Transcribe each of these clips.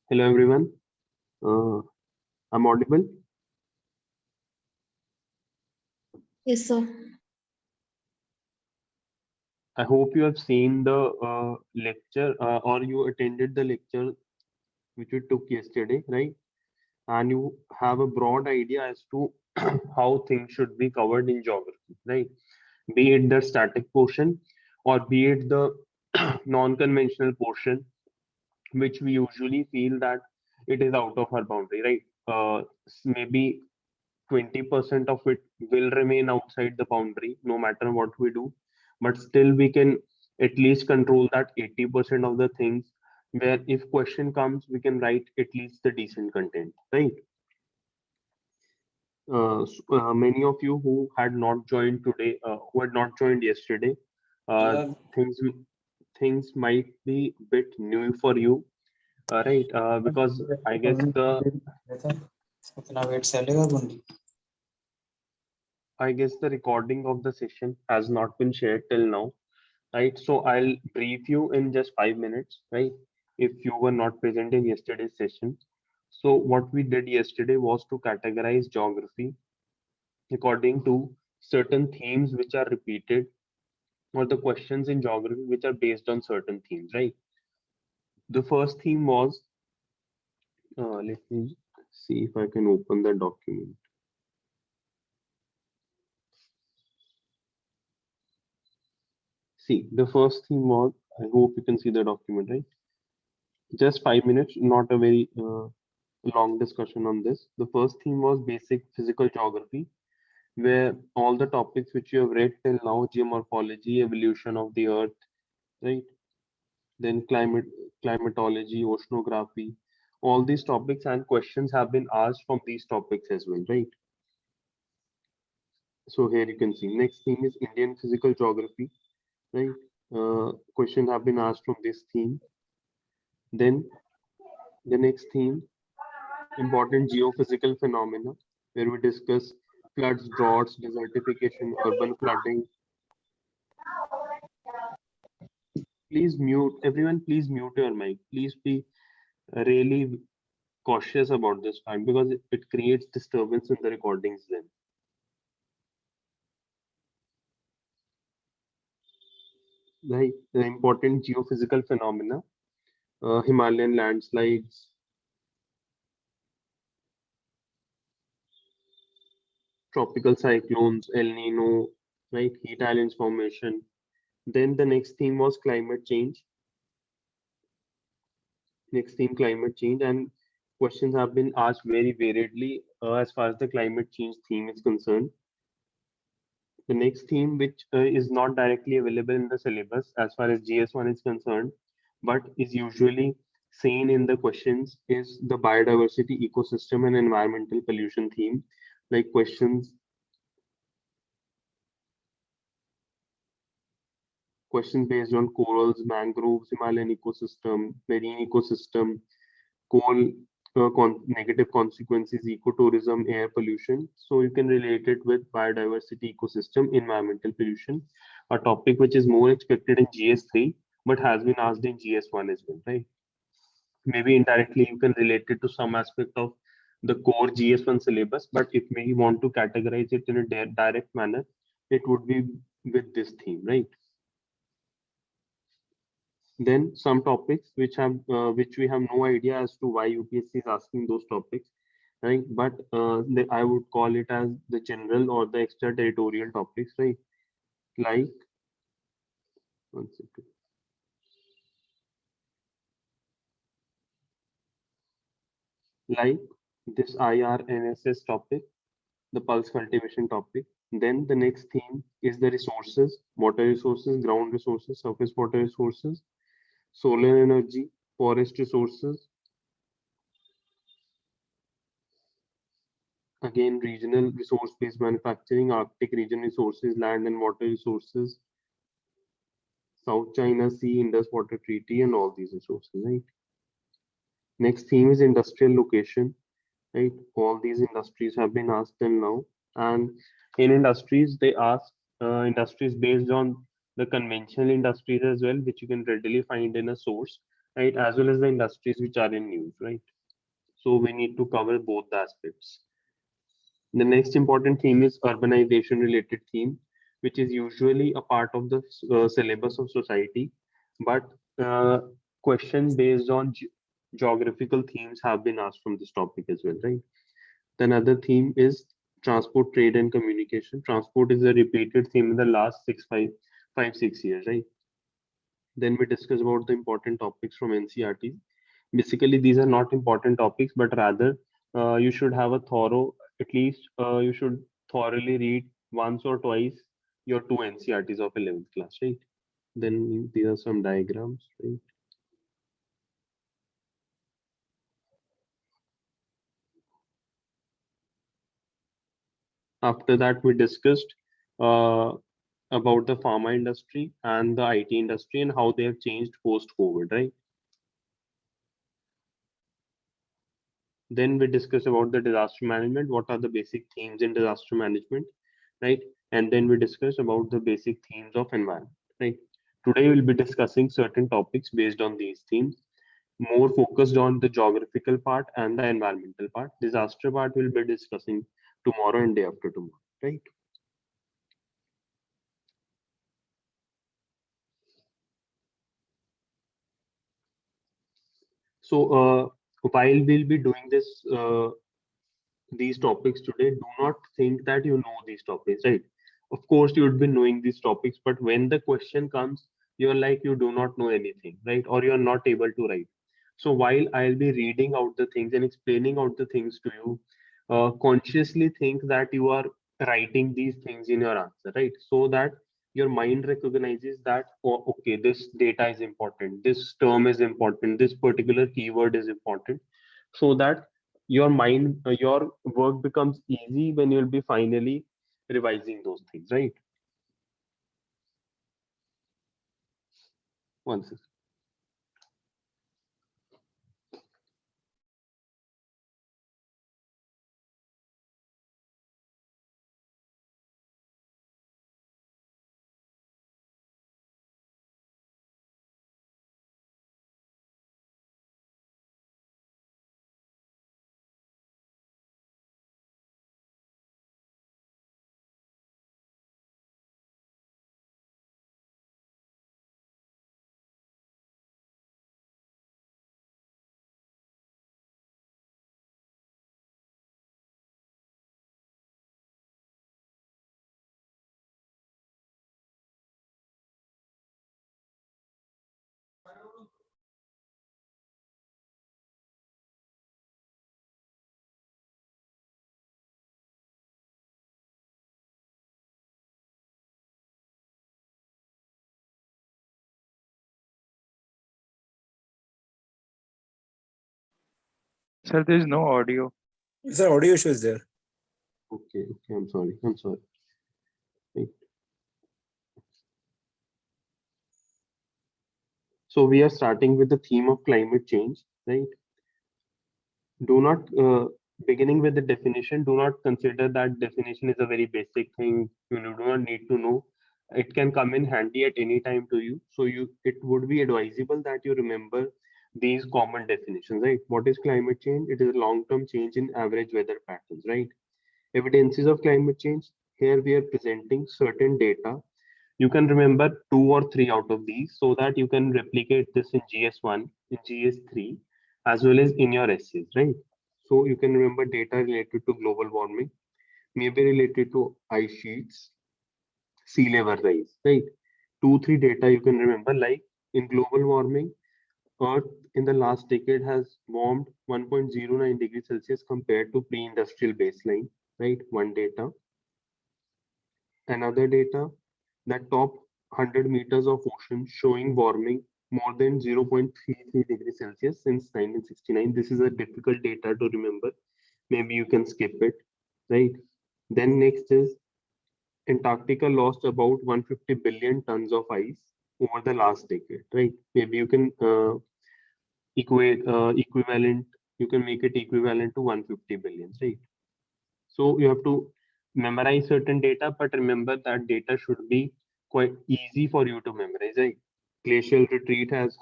Hello everyone. Uh, I'm audible. Yes, sir. I hope you have seen the lecture or you attended the lecture which we took yesterday, right? And you have a broad idea as to how things should be covered in geography, right? Be it the static portion or be it the non-conventional portion, which we usually feel that it is out of our boundary, right? Maybe 20% of it will remain outside the boundary no matter what we do, but still we can at least control that 80% of the things where if question comes we can write at least the decent content, right? Many of you who had not joined today, who had not joined yesterday, uh, Yeah, things things might be bit new for you, right? Because I guess उतना wait चलेगा गुंडी the recording of the session has not been shared till now, right? So I'll brief you in just 5 minutes, right? If you were not present in yesterday's session. So what we did yesterday was to categorize geography according to certain themes which are repeated or the questions in geography which are based on certain themes, right? The first theme was, let me see if I can open the document. See, the first theme was, I hope you can see the document, right? Just 5 minutes, not a very long discussion on this. The first theme was basic physical geography, where all the topics which you have read till now, geomorphology, evolution of the earth, right? Then climatology, oceanography, all these topics and questions have been asked from these topics as well, right? So here you can see. Next theme is Indian physical geography, right? Questions have been asked from this theme. Then the next theme, important geophysical phenomena, where we discuss floods, droughts, desertification, urban flooding. Please mute, everyone, please mute your mic. Please be really cautious about this fact because it creates disturbance in the recordings then. Like the important geophysical phenomena, Himalayan landslides, tropical cyclones, El Nino, right? Heat islands formation. Then the next theme was climate change. Next theme, climate change, and questions have been asked very variedly as far as the climate change theme is concerned. The next theme, which is not directly available in the syllabus as far as GS1 is concerned, but is usually seen in the questions, is the biodiversity, ecosystem, and environmental pollution theme. Like questions based on corals, mangroves, Himalayan ecosystem, marine ecosystem, coal, negative consequences, ecotourism, air pollution. So you can relate it with biodiversity, ecosystem, environmental pollution, a topic which is more expected in GS3 but has been asked in GS1 as well, right? Maybe indirectly you can relate it to some aspect of the core GS1 syllabus, but if we want to categorize it in a direct manner, it would be with this theme, right? Then some topics which we have no idea as to why UPSC is asking those topics, right? But I would call it as the general or the extraterritorial topics, right? Like, one second, like this IRNSS topic, the pulse cultivation topic. Then the next theme is the resources, water resources, ground resources, surface water resources, solar energy, forest resources, again regional resource-based manufacturing, Arctic region resources, land and water resources, South China Sea, Indus Water Treaty, and all these resources, right? Next theme is industrial location, right? All these industries have been asked till now. And in industries, they ask industries based on the conventional industries as well, which you can readily find in a source. right? As well as the industries which are in news, right? So we need to cover both the aspects. The next important theme is urbanization related theme, which is usually a part of the syllabus of society, but uh, question based on geographical themes have been asked from this topic as well, right? The another theme is transport, trade, and communication. Transport is a repeated theme in the last 6 years, right? Then we discuss about the important topics from NCRT. Basically, these are not important topics, but rather you should have a thorough, at least you should thoroughly read once or twice your two NCRTs of 11th class, right? Then these are some diagrams, right? After that, we discussed uh, about the pharma industry and the IT industry and how they have changed post-COVID, right? Then we discuss about the disaster management, what are the basic themes in disaster management, right? And then we discuss about the basic themes of environment, right? Today we'll be discussing certain topics based on these themes, more focused on the geographical part and the environmental part. Disaster part we'll be discussing tomorrow and day after tomorrow, right? So while we'll be doing this these topics today, do not think that you know these topics, right? Of course, you would be knowing these topics, but when the question comes, you're like you do not know anything, right? Or you're not able to write. So while I'll be reading out the things and explaining out the things to you, consciously think that you are writing these things in your answer, right? So that your mind recognizes that, oh, okay, this data is important, this term is important, this particular keyword is important, so that your mind your work becomes easy when you'll be finally revising those things, right? Once. Sir, there is no audio. Sir, audio issue is there. Okay, I'm sorry. Right. So we are starting with the theme of climate change, right? Do not beginning with the definition, do not consider that definition is a very basic thing you do not need to know. It can come in handy at any time to you, so you it would be advisable that you remember these common definitions, right? What is climate change? It is a long term change in average weather patterns, right? Evidences of climate change, here we are presenting certain data. You can remember two or three out of these so that you can replicate this in GS1, in GS3, as well as in your essays, right? So you can remember data related to global warming, maybe related to ice sheets, sea level rise, right? Two, three data you can remember, like in global warming, Earth in the last decade has warmed 1.09 degrees Celsius compared to pre-industrial baseline, right? One data. Another data, that top 100 meters of ocean showing warming more than 0.33 degrees Celsius since 1969. This is a difficult data to remember. Maybe you can skip it, right? Then next is Antarctica lost about 150 billion tons of ice over the last decade, right? Maybe you can equivalent, you can make it equivalent to 150 billion, right? So you have to memorize certain data, but remember that data should be quite easy for you to memorize, right? glacial retreat has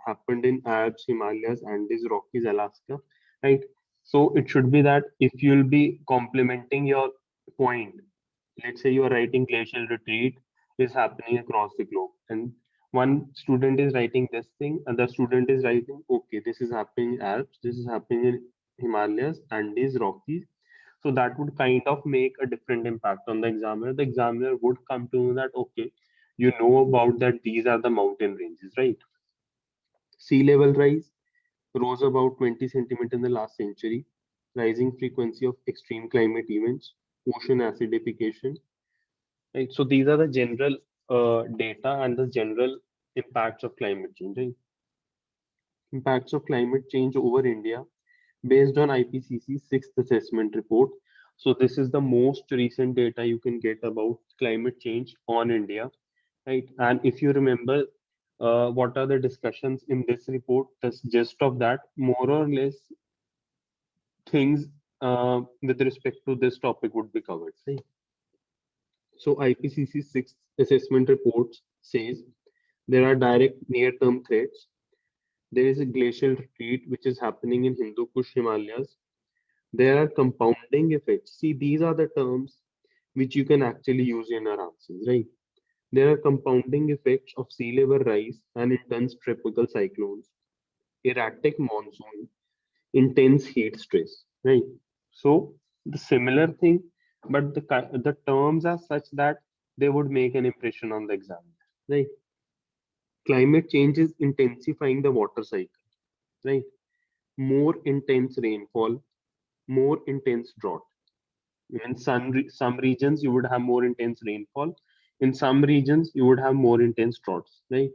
happened in Alps, Himalayas, Andes, Rockies, Alaska, right? So it should be that if you'll be complementing your point, let's say you are writing glacial retreat is happening across the globe, and one student is writing this thing, other student is writing, okay, this is happening in Alps, this is happening in Himalayas, Andes, Rockies. So that would kind of make a different impact on the examiner. The examiner would come to know that, okay, you know about that these are the mountain ranges, right? Sea level rise rose about 20 centimeters in the last century, rising frequency of extreme climate events, ocean acidification, right? So these are the general data and the general impacts of climate change, right? Impacts of climate change over India based on IPCC sixth assessment report. So this is the most recent data you can get about climate change on India, right? And if you remember, what are the discussions in this report? The gist of that, more or less, things with respect to this topic would be covered, right? So IPCC sixth assessment report says there are direct near-term threats. There is a glacial retreat which is happening in Hindu Kush Himalayas. There are compounding effects. See, these are the terms which you can actually use in our answers, right? There are compounding effects of sea level rise and intense tropical cyclones, erratic monsoon, intense heat stress, right? So the similar thing, but the terms are such that they would make an impression on the examiner, right? Climate change is intensifying the water cycle, right? More intense rainfall, more intense drought. In some regions, you would have more intense rainfall. In some regions, you would have more intense droughts, right?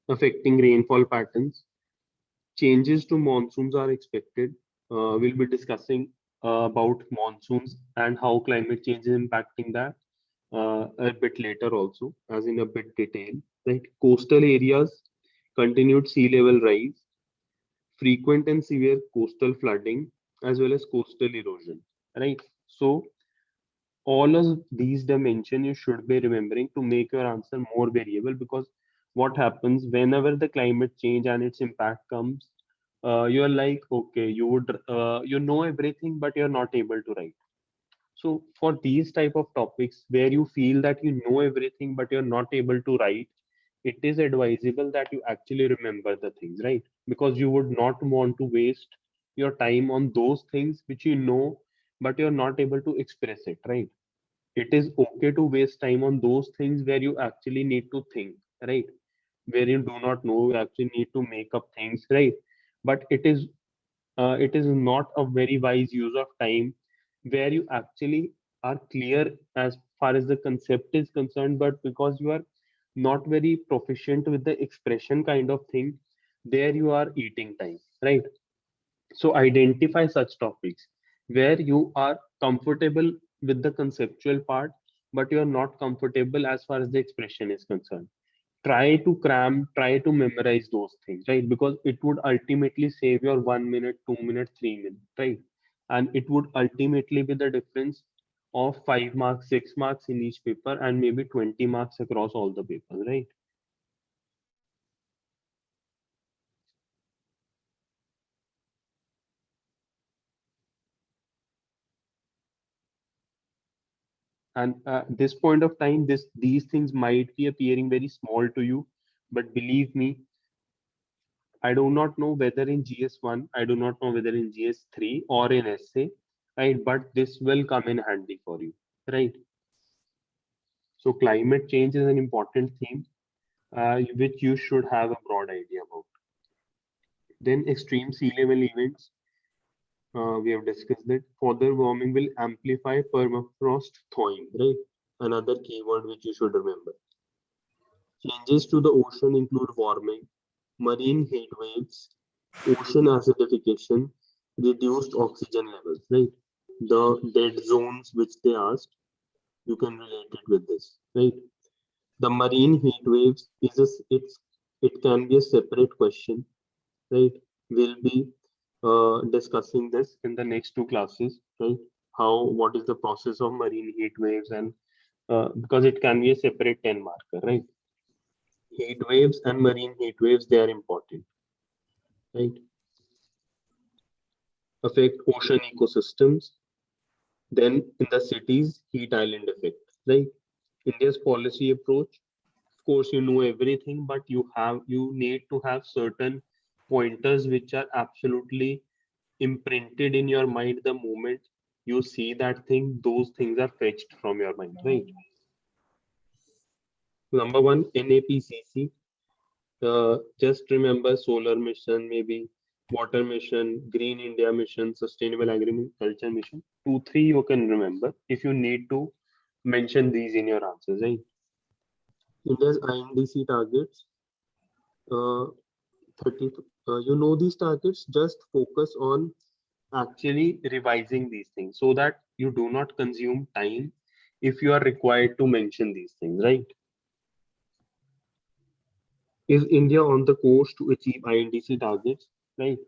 Affecting rainfall patterns. Changes to monsoons are expected. We'll be discussing about monsoons and how climate change is impacting that a bit later also, as in a bit detail. Right? Coastal areas, continued sea level rise, frequent and severe coastal flooding, as well as coastal erosion. Right? So all of these dimensions you should be remembering to make your answer more variable, because what happens whenever the climate change and its impact comes, you're like, okay, you know everything but you're not able to write. So for these type of topics where you feel that you know everything but you're not able to write, it is advisable that you actually remember the things, right? Because you would not want to waste your time on those things which you know but you're not able to express it, right? It is okay to waste time on those things where you actually need to think, right? Where you do not know, you actually need to make up things, right? But it is not a very wise use of time where you actually are clear as far as the concept is concerned, but because you are not very proficient with the expression kind of thing, there you are eating time, right? So identify such topics where you are comfortable with the conceptual part, but you are not comfortable as far as the expression is concerned. Try to cram, try to memorize those things, right? Because it would ultimately save your 1 minute, 2 minutes, 3 minutes, right? And it would ultimately be the difference of 5 marks, 6 marks in each paper, and maybe 20 marks across all the papers, right? And at this point of time, these things might be appearing very small to you, but believe me, I do not know whether in GS1, I do not know whether in GS3 or in essay, right? But this will come in handy for you, right? So climate change is an important theme, which you should have a broad idea about. Then extreme sea level events, we have discussed that. Further warming will amplify permafrost thawing, right? Another keyword which you should remember. Changes to the ocean include warming, marine heat waves, ocean acidification, reduced oxygen levels, right? The dead zones which they asked, you can relate it with this, right? The marine heat waves it can be a separate question, right? We'll be discussing this in the next two classes, right? What is the process of marine heat waves, and because it can be a separate 10 marker, right? heat waves and marine heat waves, they are important, right? Affect ocean ecosystems. Then in the cities, heat island effect, right? India's policy approach, of course, you know everything, but you need to have certain pointers which are absolutely imprinted in your mind the moment you see that thing. Those things are fetched from your mind, right? Number one, NAPCC. Just remember solar mission, maybe water mission, Green India mission, Sustainable Agriculture mission. 2, 3 you can remember if you need to mention these in your answers, right? India's INDC targets, uh, 30, you know these targets, just focus on actually revising these things so that you do not consume time if you are required to mention these things, right? Is India on the course to achieve INDC targets, right?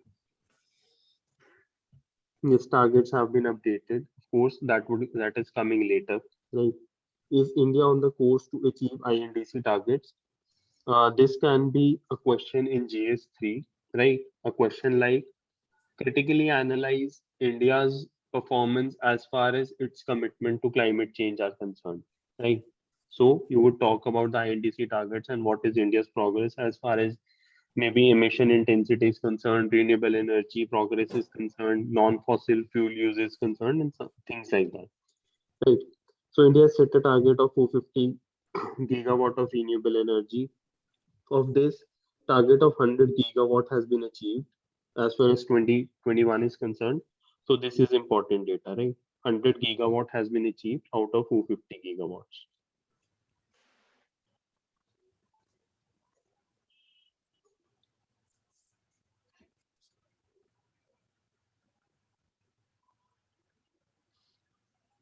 Yes, targets have been updated. Of course, that is coming later, right? Is India on the course to achieve INDC targets? This can be a question in GS3, right? A question like critically analyze India's performance as far as its commitment to climate change are concerned, right? So you would talk about the INDC targets and what is India's progress as far as maybe emission intensity is concerned, renewable energy progress is concerned, non-fossil fuel use is concerned, and things like that. Right. So India set a target of 450 gigawatt of renewable energy. Of this, target of 100 gigawatt has been achieved as far as 2021 is concerned. So this is important data, right? 100 gigawatt has been achieved out of 450 gigawatts.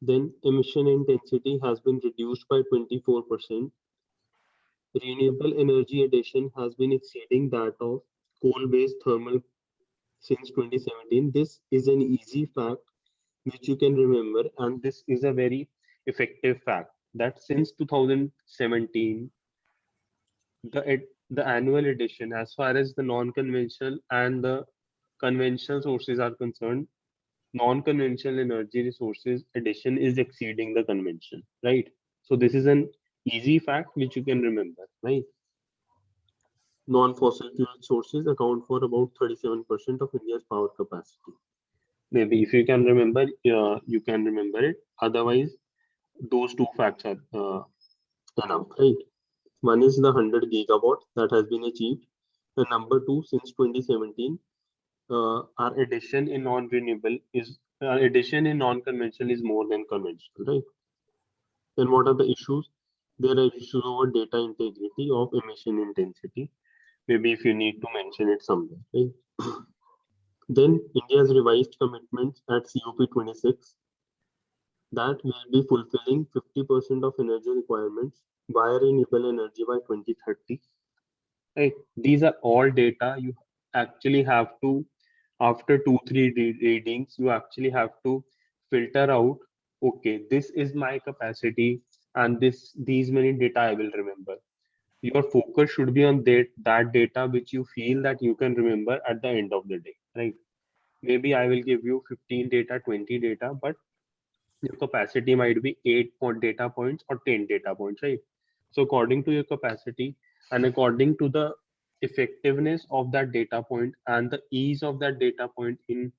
Then emission intensity has been reduced by 24%. Renewable energy addition has been exceeding that of coal-based thermal since 2017. This is an easy fact which you can remember, and this is a very effective fact that since 2017, the annual addition, as far as the non-conventional and the conventional sources are concerned, non-conventional energy resources addition is exceeding the conventional, right? So this is an easy fact which you can remember, right? Non-fossil fuel sources account for about 37% of India's power capacity. Maybe if you can remember, you can remember it. Otherwise, those two facts are enough, right? One is the 100 gigawatt that has been achieved. And number two, since 2017, our addition in non-renewable is addition in non-conventional is more than conventional, right? Then what are the issues? There are issues over data integrity of emission intensity. Maybe if you need to mention it somewhere, right? Then India's revised commitments at COP26 that will be fulfilling 50% of energy requirements via renewable energy by 2030. Right? These are all data you actually have to, after 2, 3 readings, you actually have to filter out, okay, this is my capacity and these many data I will remember. Your focus should be on that data which you feel that you can remember at the end of the day, right? Maybe I will give you 15 data, 20 data, but your capacity might be 8 data points or 10 data points, right? So according to your capacity and according to the effectiveness of that data point and the ease of that data point in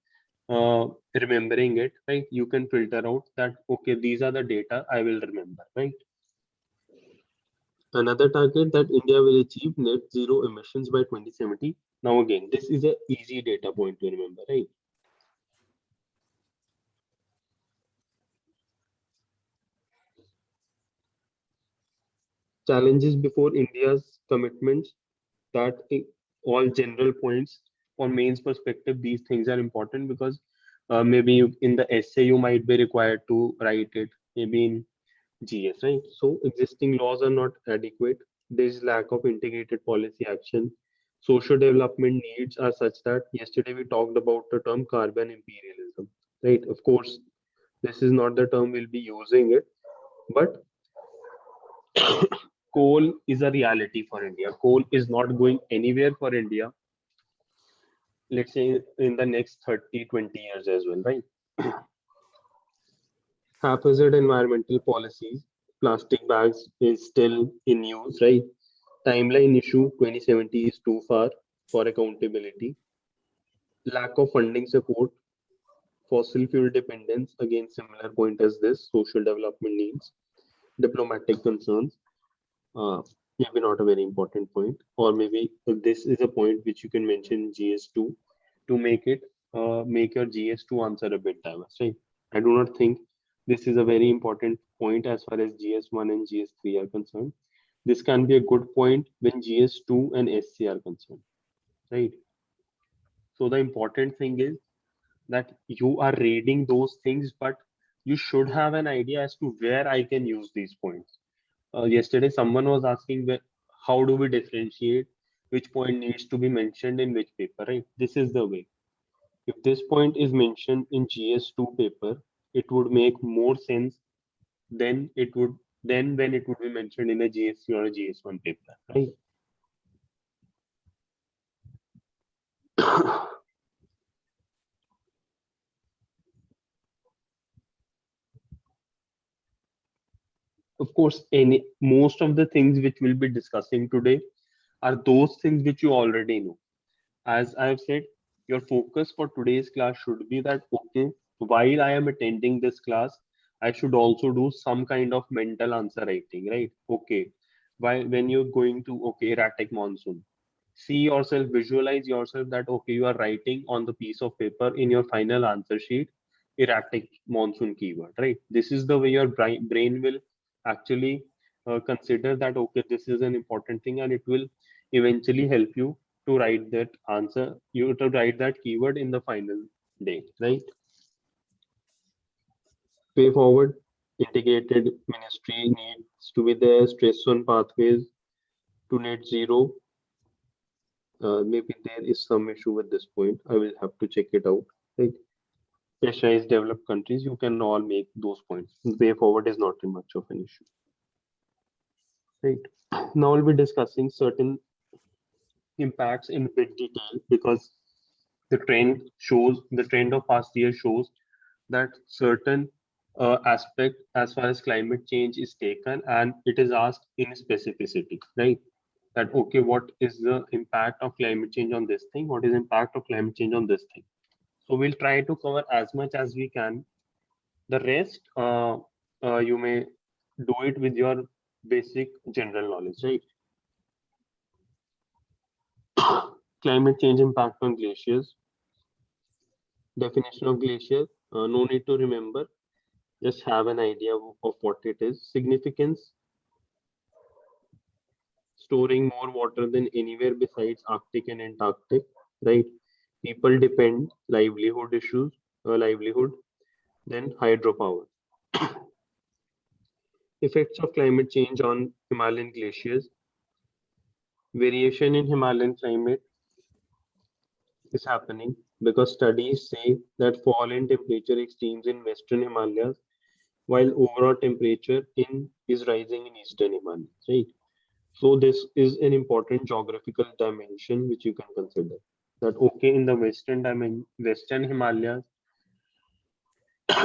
remembering it, right? You can filter out that, okay, these are the data I will remember, right? Another target that India will achieve net zero emissions by 2070. Now again, this is a easy data point to remember, right? Challenges before India's commitments, that all general points from mains perspective, these things are important because maybe in the essay you might be required to write it, maybe in GS, right? So existing laws are not adequate. There is lack of integrated policy action. Social development needs are such that yesterday we talked about the term carbon imperialism, right? Of course, this is not the term we'll be using it, but coal is a reality for India. Coal is not going anywhere for India, let's say in the next 30, 20 years as well, right? Haphazard environmental policies, plastic bags is still in use, right? Timeline issue 2070 is too far for accountability. Lack of funding support, fossil fuel dependence, again, similar point as this, social development needs, diplomatic concerns, maybe not a very important point, or maybe this is a point which you can mention in GS2 to make your GS2 answer a bit diverse, right? I do not think this is a very important point as far as GS1 and GS3 are concerned. This can be a good point when GS2 and SC are concerned, right? So the important thing is that you are reading those things, but you should have an idea as to where I can use these points. Yesterday, someone was asking how do we differentiate which point needs to be mentioned in which paper, right? This is the way. If this point is mentioned in GS2 paper, it would make more sense than when it would be mentioned in a GS3 or a GS1 paper, right? Of course, most of the things which we'll be discussing today are those things which you already know. As I've said, your focus for today's class should be that, okay, while I am attending this class, I should also do some kind of mental answer writing, right? Okay, when you're going to, okay, erratic monsoon, see yourself, visualize yourself that, okay, you are writing on the piece of paper in your final answer sheet, erratic monsoon keyword, right? This is the way your brain will actually consider that, okay, this is an important thing, and it will eventually help you to write that answer, you to write that keyword in the final day, right? Way forward, integrated ministry needs to be there, stress on pathways to net zero. Maybe there is some issue with this point. I will have to check it out. Right? Pressurized developed countries, you can all make those points. Way forward is not much of an issue. Right. Now we'll be discussing certain impacts in bit detail because the trend of past year shows that certain aspect as far as climate change is taken, and it is asked in specificity, right? That, okay, what is the impact of climate change on this thing? What is the impact of climate change on this thing? So we'll try to cover as much as we can. The rest, you may do it with your basic general knowledge, right? Climate change impact on glaciers. Definition of glacier, no need to remember, just have an idea of what it is. Significance, storing more water than anywhere besides Arctic and Antarctic, right? People depend, livelihood issues, livelihood, then hydropower. Effects of climate change on Himalayan glaciers. Variation in Himalayan climate is happening because studies say that fall in temperature extremes in Western Himalayas, while overall temperature is rising in Eastern Himalayas, right? So this is an important geographical dimension which you can consider. That, okay, in the Western Himalayas,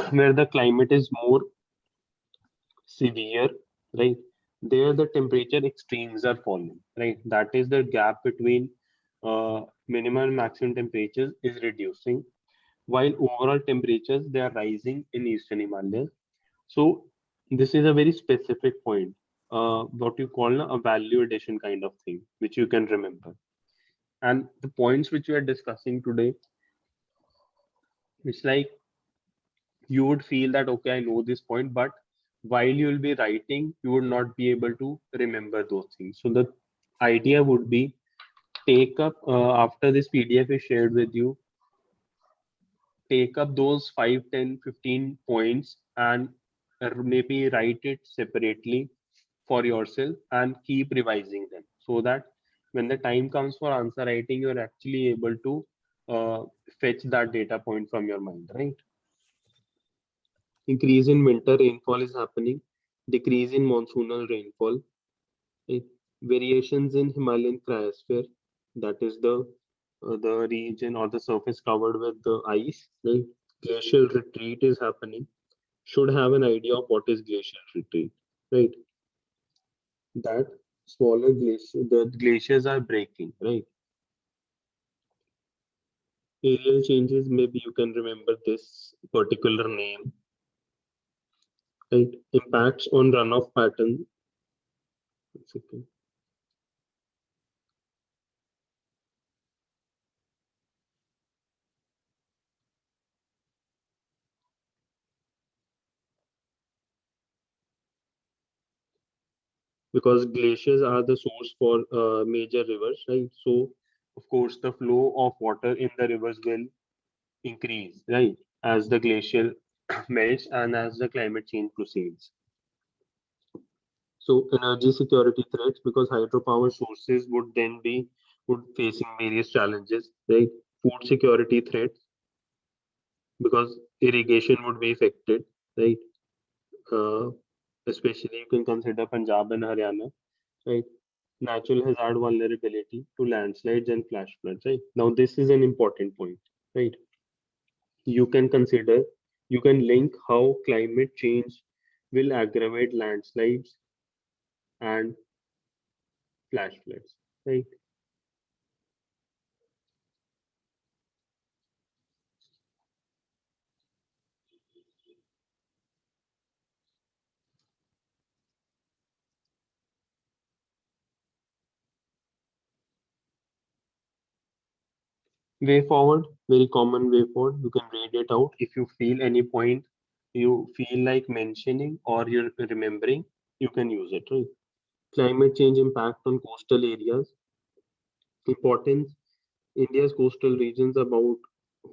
where the climate is more severe, right? There the temperature extremes are falling, right? That is the gap between minimum and maximum temperatures is reducing, while overall temperatures they are rising in Eastern Himalayas. So this is a very specific point, what you call a value addition kind of thing, which you can remember. And the points which we are discussing today, it's like you would feel that, okay, I know this point, but while you will be writing, you would not be able to remember those things. So the idea would be take up after this PDF is shared with you, take up those 5, 10, 15 points and maybe write it separately for yourself and keep revising them so that when the time comes for answer writing, you're actually able to fetch that data point from your mind, right? Increase in winter rainfall is happening, decrease in monsoonal rainfall, right? Variations in Himalayan cryosphere, that is the region or the surface covered with the ice, right? Glacial retreat is happening. Should have an idea of what is glacial retreat, right? That smaller the glaciers are breaking, right? Aerial changes, maybe you can remember this particular name, right? Impacts on runoff pattern. One second. Because glaciers are the source for major rivers, right? So, of course, the flow of water in the rivers will increase, right? As the glacial melts and as the climate change proceeds. So, energy security threats, because hydropower sources would facing various challenges, right? Food security threats, because irrigation would be affected, right? Uh, Especially you can consider Punjab and Haryana, right? Natural hazard vulnerability to landslides and flash floods, right? Now, this is an important point, right? You can consider, you can link how climate change will aggravate landslides and flash floods, right? Way forward, very common way forward. You can read it out. If you feel any point you feel like mentioning or you're remembering, you can use it, right? Climate change impact on coastal areas. Importance: India's coastal regions about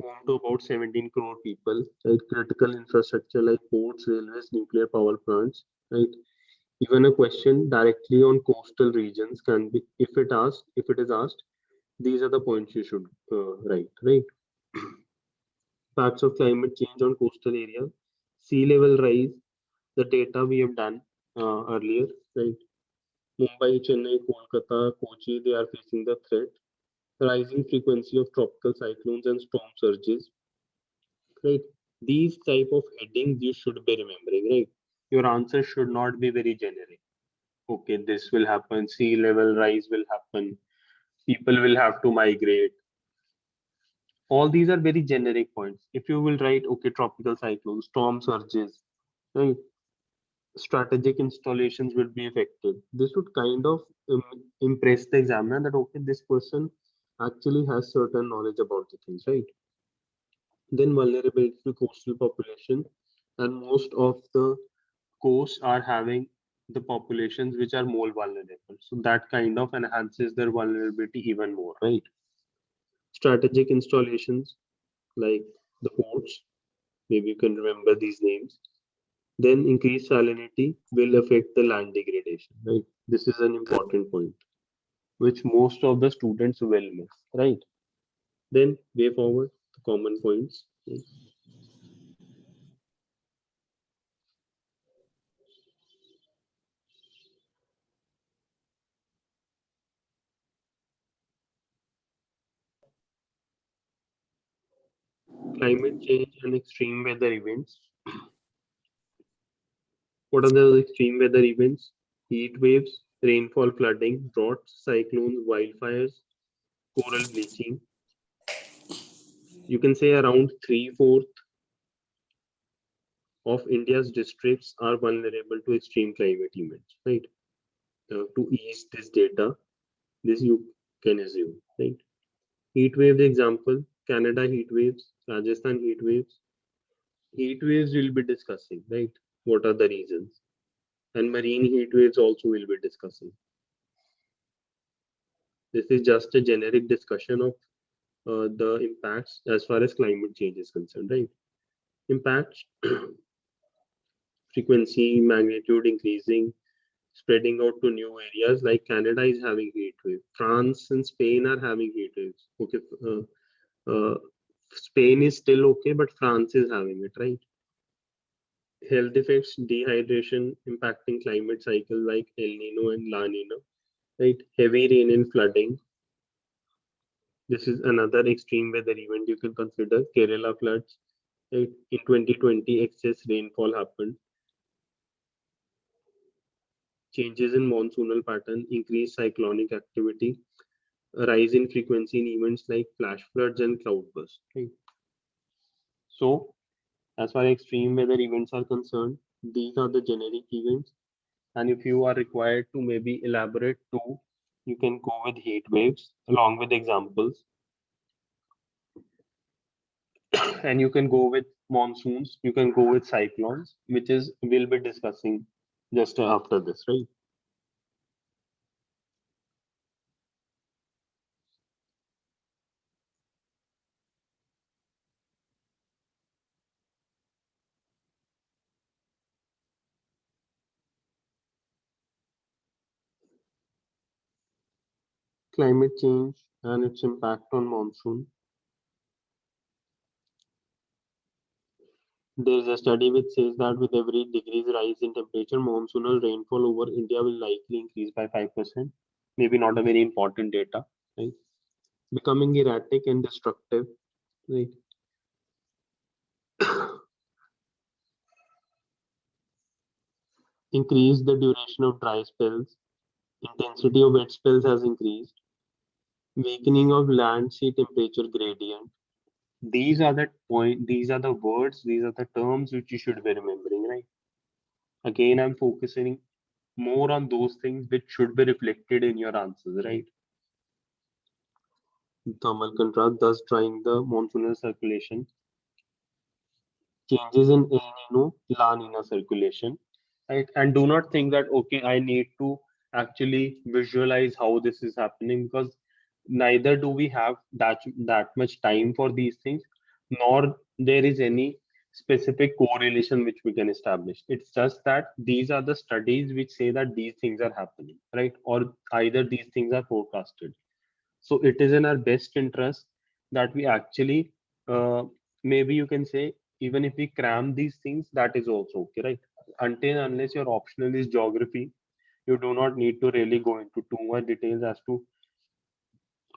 home to about 17 crore people, right? Critical infrastructure like ports, railways, nuclear power plants, right? Even a question directly on coastal regions can be, if it is asked, these are the points you should write, right? Facts of climate change on coastal areas, sea level rise, the data we have done earlier, right? Mumbai, Chennai, Kolkata, Kochi, they are facing the threat. Rising frequency of tropical cyclones and storm surges, right? These type of headings you should be remembering, right? Your answer should not be very generic. Okay, this will happen, sea level rise will happen, people will have to migrate. All these are very generic points. If you will write, okay, tropical cyclones, storm surges, right? Strategic installations will be affected. This would kind of impress the examiner that, okay, this person actually has certain knowledge about the things, right? Then vulnerability to coastal population, and most of the coasts are having the populations which are more vulnerable. So that kind of enhances their vulnerability even more, right? Strategic installations like the ports, maybe you can remember these names. Then increased salinity will affect the land degradation, right? This is an important point, which most of the students will miss, right? Then way forward, the common points. Right? Climate change and extreme weather events. What are the extreme weather events? Heat waves, rainfall flooding, droughts, cyclones, wildfires, coral bleaching. You can say around three-fourths of India's districts are vulnerable to extreme climate events, right? To ease this data, this you can assume, right? Heat wave example, Canada heat waves, Rajasthan heat waves. Heat waves we'll be discussing, right? What are the reasons? And marine heat waves also we'll be discussing. This is just a generic discussion of the impacts as far as climate change is concerned, right? Impacts, frequency, magnitude increasing, spreading out to new areas like Canada is having heat wave. France and Spain are having heat waves. Okay, uh, Spain is still okay, but France is having it, right? Health effects, dehydration impacting climate cycle like El Nino and La Nina, right? Heavy rain and flooding. This is another extreme weather event you can consider. Kerala floods, right? In 2020, excess rainfall happened. Changes in monsoonal pattern, increased cyclonic activity, a rise in frequency in events like flash floods and cloudbursts. Right? So, as far as extreme weather events are concerned, these are the generic events. And if you are required to maybe elaborate too, you can go with heat waves along with examples. And you can go with monsoons, you can go with cyclones, which is we'll be discussing just after this, right? Climate change and its impact on monsoon. There is a study which says that with every degrees rise in temperature, monsoonal rainfall over India will likely increase by 5%. Maybe not a very important data, right? Becoming erratic and destructive, right? Increase the duration of dry spells. Intensity of wet spells has increased. Weakening of land sea temperature gradient. These are the point. These are the words. These are the terms which you should be remembering, right? Again, I'm focusing more on those things which should be reflected in your answers, right? Thermal contrast, thus drying the monsoonal circulation. Changes in El Nino, La Nina circulation, right? And do not think that, okay, I need to actually visualize how this is happening because neither do we have that much time for these things, nor there is any specific correlation which we can establish. It's just that these are the studies which say that these things are happening, right? Or either these things are forecasted. So it is in our best interest that we actually, maybe you can say, even if we cram these things, that is also okay, right? Until unless your optional is geography, you do not need to really go into too much details as to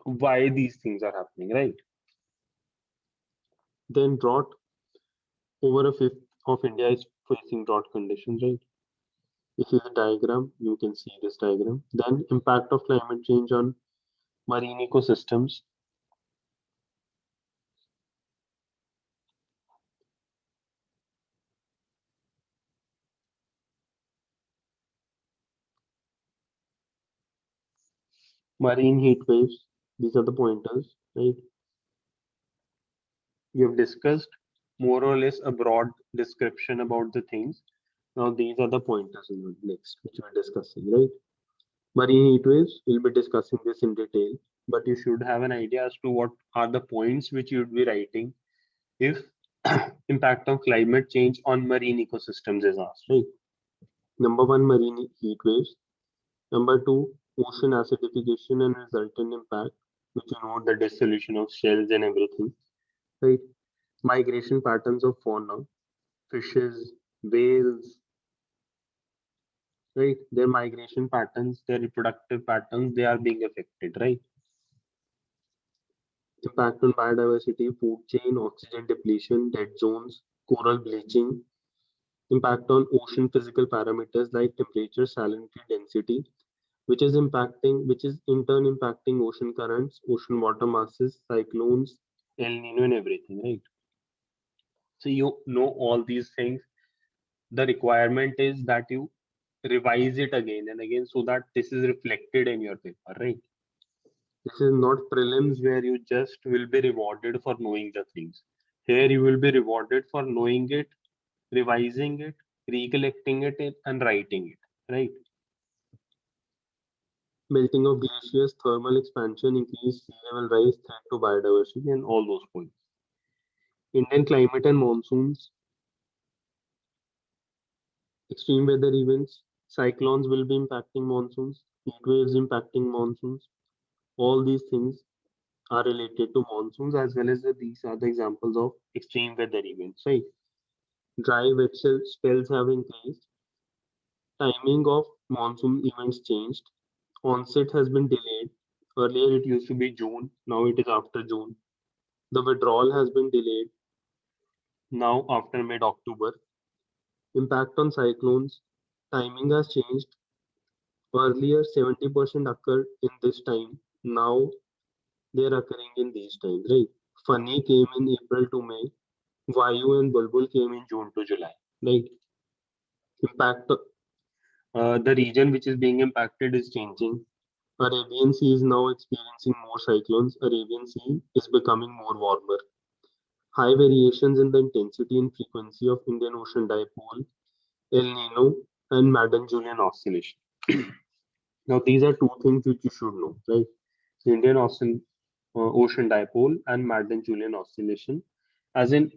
why these things are happening, right? Then drought, over a fifth of India is facing drought conditions, right? This is a diagram. You can see this diagram. Then impact of climate change on marine ecosystems. Marine heat waves. These are the pointers, right? We have discussed more or less a broad description about the things. Now these are the pointers in the next, which we're discussing, right? Marine heat waves, we'll be discussing this in detail, but you should have an idea as to what are the points which you would be writing if impact of climate change on marine ecosystems is asked, right? Number one, marine heat waves. Number two, ocean acidification and resultant impact, which you know the dissolution of shells and everything, right? Migration patterns of fauna, fishes, whales, right? Their migration patterns, their reproductive patterns, they are being affected, right? Impact on biodiversity, food chain, oxygen depletion, dead zones, coral bleaching, impact on ocean physical parameters like temperature, salinity, density, which is in turn impacting ocean currents, ocean water masses, cyclones, El Nino, and everything, right? So you know all these things. The requirement is that you revise it again and again so that this is reflected in your paper, right? This is not prelims where you just will be rewarded for knowing the things. Here you will be rewarded for knowing it, revising it, recollecting it, and writing it, right? Melting of glaciers, thermal expansion, increased sea level rise, threat to biodiversity, and all those points. Indian climate and monsoons, extreme weather events, cyclones will be impacting monsoons, heat waves impacting monsoons. All these things are related to monsoons as well as these are the examples of extreme weather events, right? Dry wet spells have increased. Timing of monsoon events changed. Onset has been delayed. Earlier it used to be June, now it is after June. The withdrawal has been delayed, now after mid-October. Impact on cyclones. Timing has changed. Earlier 70% occurred in this time. Now they are occurring in these times, right? Fani came in April to May. Vayu and Bulbul came in June to July, right? Impact. The region which is being impacted is changing. Arabian Sea is now experiencing more cyclones. Arabian Sea is becoming more warmer. High variations in the intensity and frequency of Indian Ocean dipole, El Nino, and Madden-Julian oscillation. Now, these are two things which you should know, right? Indian Ocean dipole and Madden-Julian oscillation. As in,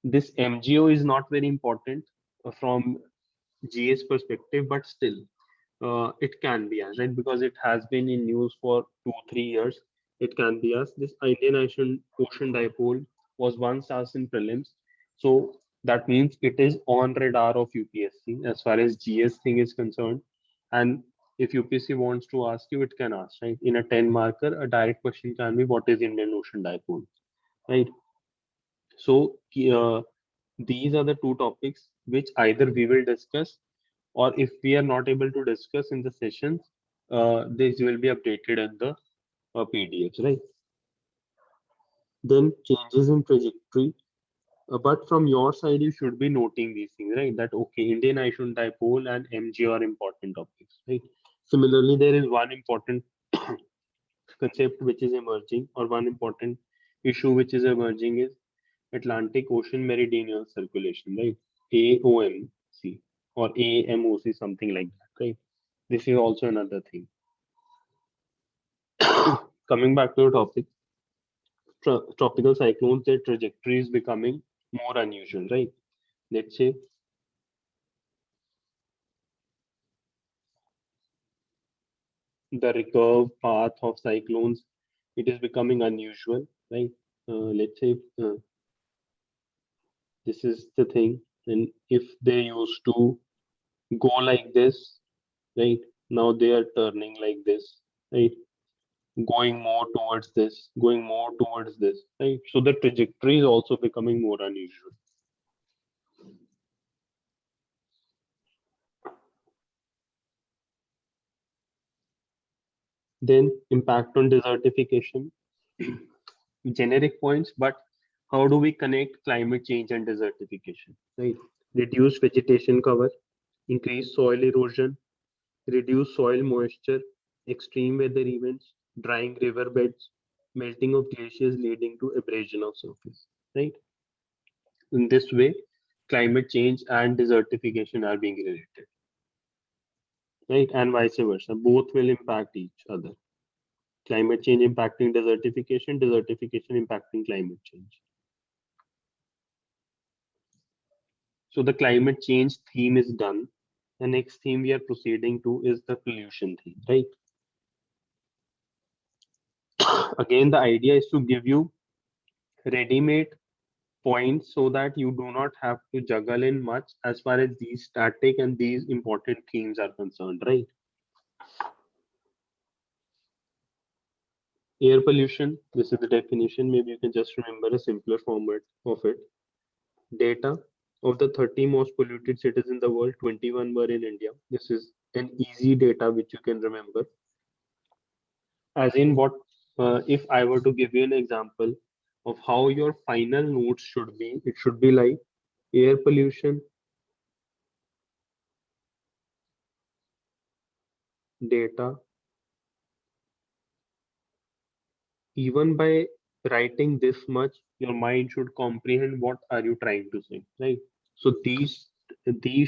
this MGO is not very important from GS perspective, but still, it can be asked, right? Because it has been in news for 2-3 years. It can be asked. This Indian Ocean dipole was once asked in prelims, so that means it is on radar of UPSC as far as GS thing is concerned. And if UPSC wants to ask you, it can ask, right? In a 10 marker, a direct question can be, what is Indian Ocean dipole, right? So these are the two topics which either we will discuss, or if we are not able to discuss in the sessions, these will be updated in the PDFs, right? Then changes in trajectory. But from your side, you should be noting these things, right? That okay, Indian Ocean dipole and MG are important topics, right? Similarly, there is one important concept which is emerging, or one important issue which is emerging is Atlantic Ocean Meridional Circulation, right? AOMC or AMOC, something like that, right? This is also another thing. Coming back to the topic, tropical cyclones, their trajectory is becoming more unusual, right? Let's say the recurve path of cyclones, it is becoming unusual, right? Let's say this is the thing, and if they used to go like this, right? Now they are turning like this, right? Going more towards this, going more towards this, right? So the trajectory is also becoming more unusual. Then impact on desertification, generic points, but how do we connect climate change and desertification, right? Reduce vegetation cover, increase soil erosion, reduce soil moisture, extreme weather events, drying riverbeds, melting of glaciers leading to abrasion of surface, right? In this way, climate change and desertification are being related, right? And vice versa. Both will impact each other. Climate change impacting desertification, desertification impacting climate change. So the climate change theme is done. The next theme we are proceeding to is the pollution theme, right? Again, the idea is to give you ready-made points so that you do not have to juggle in much as far as these static and these important themes are concerned, right? Air pollution, this is the definition. Maybe you can just remember a simpler format of it. Data of the 30 most polluted cities in the world, 21 were in India. This is an easy data which you can remember. As in what, if I were to give you an example of how your final notes should be, it should be like air pollution, data. Even by writing this much, your mind should comprehend what are you trying to say, right? So these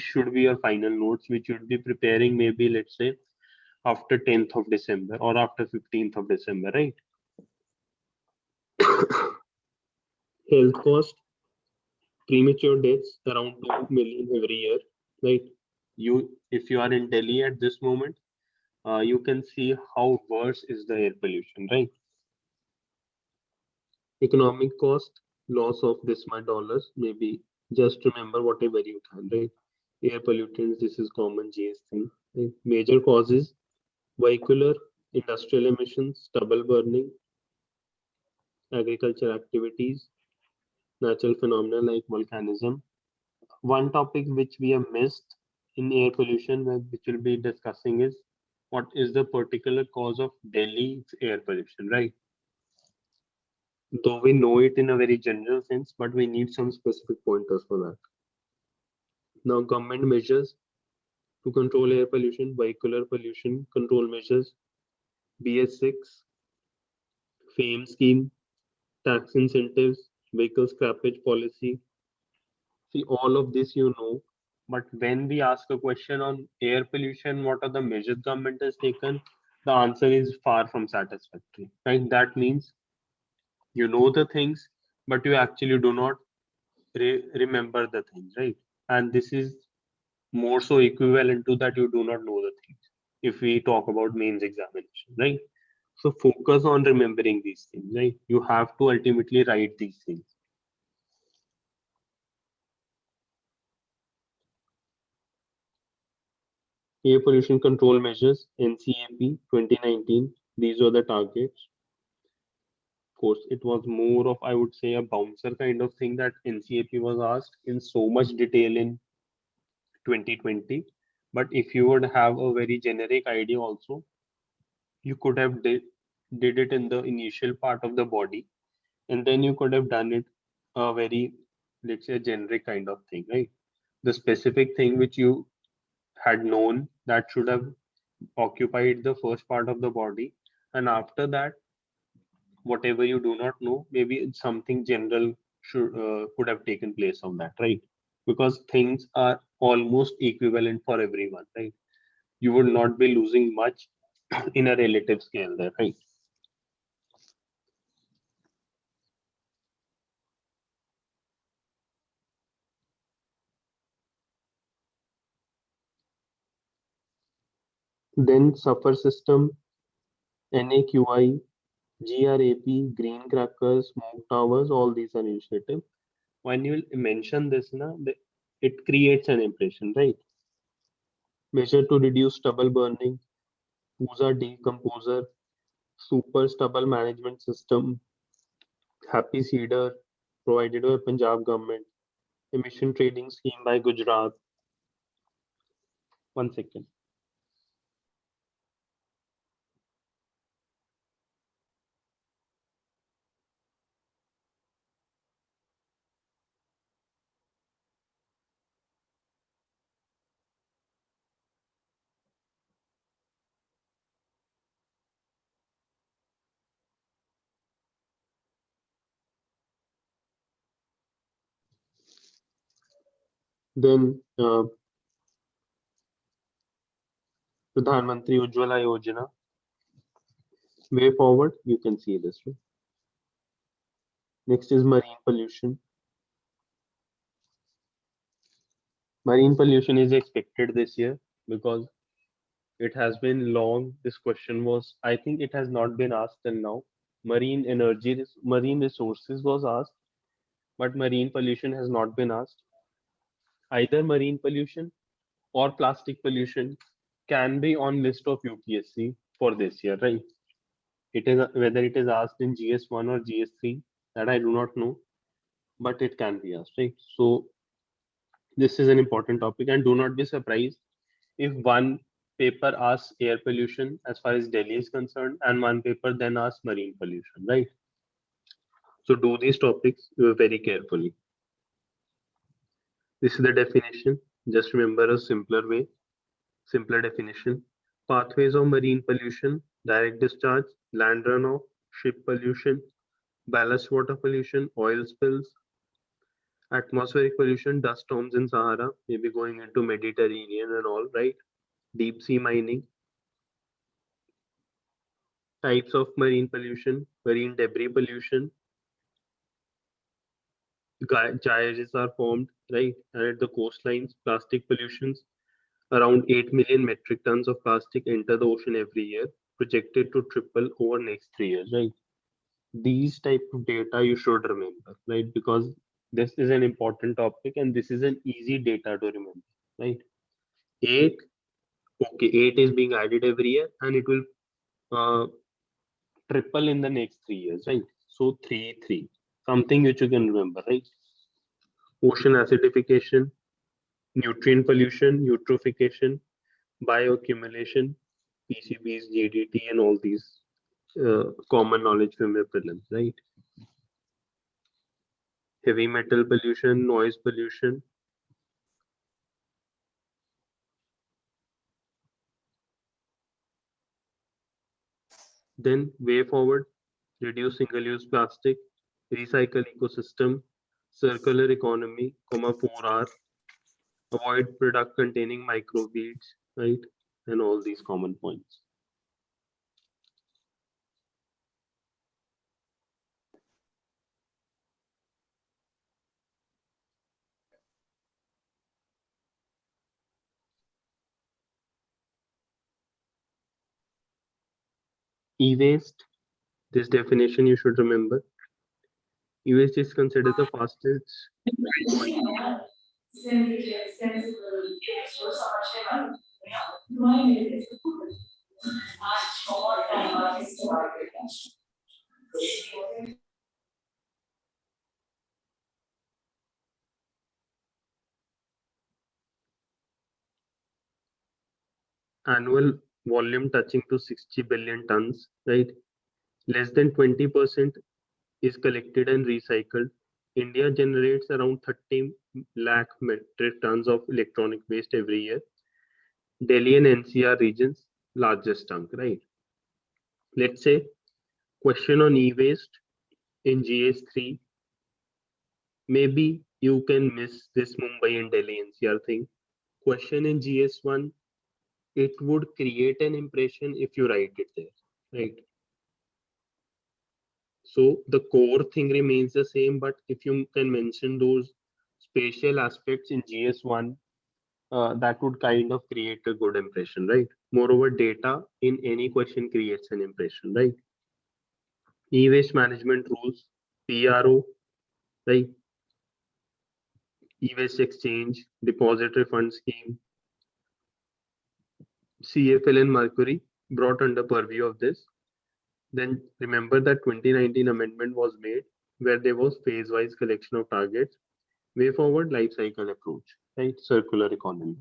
should be your final notes, which you'd be preparing maybe, let's say, after 10th of December or after 15th of December, right? Health cost, premature deaths around 2 million every year, right? If you are in Delhi at this moment, you can see how worse is the air pollution, right? Economic cost, loss of this much dollars, maybe Just remember whatever you can, right? Air pollutants, this is common GS thing. Right? Major causes: vehicular, industrial emissions, stubble burning, agriculture activities, natural phenomena like volcanism. One topic which we have missed in air pollution, which we'll be discussing, is what is the particular cause of Delhi's air pollution, right? Though we know it in a very general sense, but we need some specific pointers for that. Now, government measures to control air pollution: vehicular pollution control measures, BS6, FAME scheme, tax incentives, vehicle scrappage policy. See, all of this you know, but when we ask a question on air pollution, what are the measures government has taken? The answer is far from satisfactory, right? That means you know the things, but you actually do not remember the things, right? And this is more so equivalent to that you do not know the things if we talk about mains examination, right? So focus on remembering these things, right? You have to ultimately write these things. Air pollution control measures, NCAP 2019. These were the targets. Of course, it was more of, I would say, a bouncer kind of thing that NCAP was asked in so much detail in 2020. But if you would have a very generic idea also, you could have did it in the initial part of the body, and then you could have done it a very, let's say, generic kind of thing, right? The specific thing which you had known, that should have occupied the first part of the body, and after that, whatever you do not know, maybe it's something general should could have taken place on that, right? Because things are almost equivalent for everyone, right? You would not be losing much in a relative scale there, right? Then suffer system, NAQI, GRAP, green crackers, smoke towers, all these are initiative. When you mention this, it creates an impression, right? Measure to reduce stubble burning, Pusa decomposer, super stubble management system, Happy Cedar, provided by Punjab government, emission trading scheme by Gujarat. One second. Then Pradhan Mantri Ujjwala Yojana. Way forward, you can see this. Right? Next is marine pollution. Marine pollution is expected this year because it has been long. This question was, I think it has not been asked till now. Marine energy, marine resources was asked, but marine pollution has not been asked. Either marine pollution or plastic pollution can be on list of UPSC for this year, right? It is whether it is asked in GS1 or GS3, that I do not know, but it can be asked, right? So this is an important topic, and do not be surprised if one paper asks air pollution as far as Delhi is concerned, and one paper then asks marine pollution, right? So do these topics very carefully. This is the definition. Just remember a simpler way, simpler definition. Pathways of marine pollution: direct discharge, land runoff, ship pollution, ballast water pollution, oil spills, atmospheric pollution, dust storms in Sahara, maybe going into Mediterranean and all, right? Deep sea mining. Types of marine pollution: marine debris pollution, gyres are formed, right? And at the coastlines, plastic pollutions. Around 8 million metric tons of plastic enter the ocean every year, projected to triple over next 3 years, right? These type of data you should remember, right? Because This is an important topic and this is an easy data to remember, right? 8, okay, 8 is being added every year and it will triple in the next 3 years, right? So 3, 3, something which you can remember, right? Ocean acidification, nutrient pollution, eutrophication, bioaccumulation, PCBs, GDT, and all these common knowledge from your prelims, right? Heavy metal pollution, noise pollution. Then way forward, reduce single-use plastic, recycle ecosystem, circular economy, 4R, avoid product containing microbeads, right? And all these common points. E-waste, this definition you should remember. E-waste is considered the fastest. Annual volume touching to 60 billion tons, right? Less than 20% is collected and recycled. India generates around 30 lakh metric tons of electronic waste every year. Delhi and NCR regions, largest chunk, right? Let's say question on e-waste in GS3. Maybe you can miss this Mumbai and Delhi NCR thing. Question in GS1, it would create an impression if you write it there, right? So the core thing remains the same, but if you can mention those spatial aspects in GS1, that would kind of create a good impression, right? Moreover, data in any question creates an impression, right? E-waste management rules, PRO, right? E-waste exchange, deposit refund scheme, CFL and Mercury brought under purview of this. Then remember that 2019 amendment was made where there was phase-wise collection of targets, way forward life cycle approach, right? Circular economy.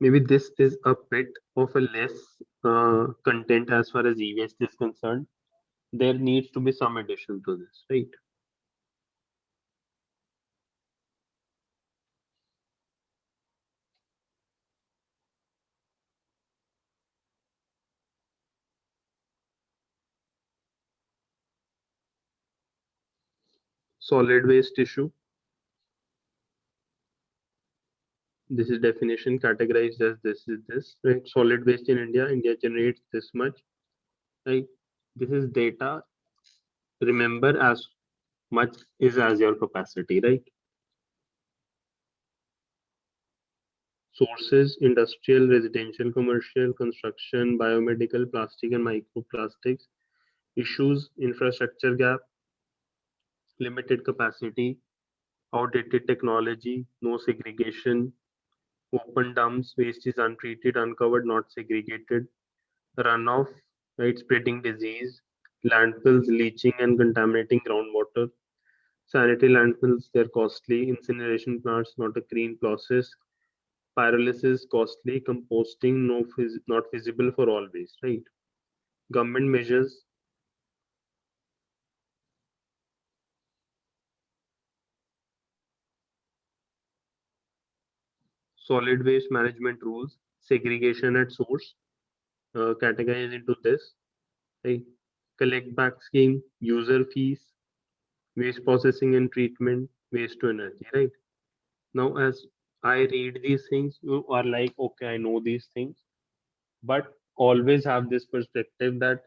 Maybe this is a bit of a less content as far as e-waste is concerned. There needs to be some addition to this, right? Solid waste issue. This is definition categorized as this is this, right? Solid waste in India, India generates this much, right? This is data. Remember as much is as your capacity, right? Sources, industrial, residential, commercial, construction, biomedical, plastic and microplastics. Issues, infrastructure gap, limited capacity, outdated technology, no segregation, open dumps, waste is untreated, uncovered, not segregated, runoff, right, spreading disease, landfills leaching and contaminating groundwater, sanitary landfills, they're costly, incineration plants, not a clean process, pyrolysis, costly, composting, not feasible for all waste, right? Government measures, solid waste management rules, segregation at source, categorized into this, right? Collect back scheme, user fees, waste processing and treatment, waste to energy, right? Now, as I read these things, you are like, okay, I know these things, but always have this perspective that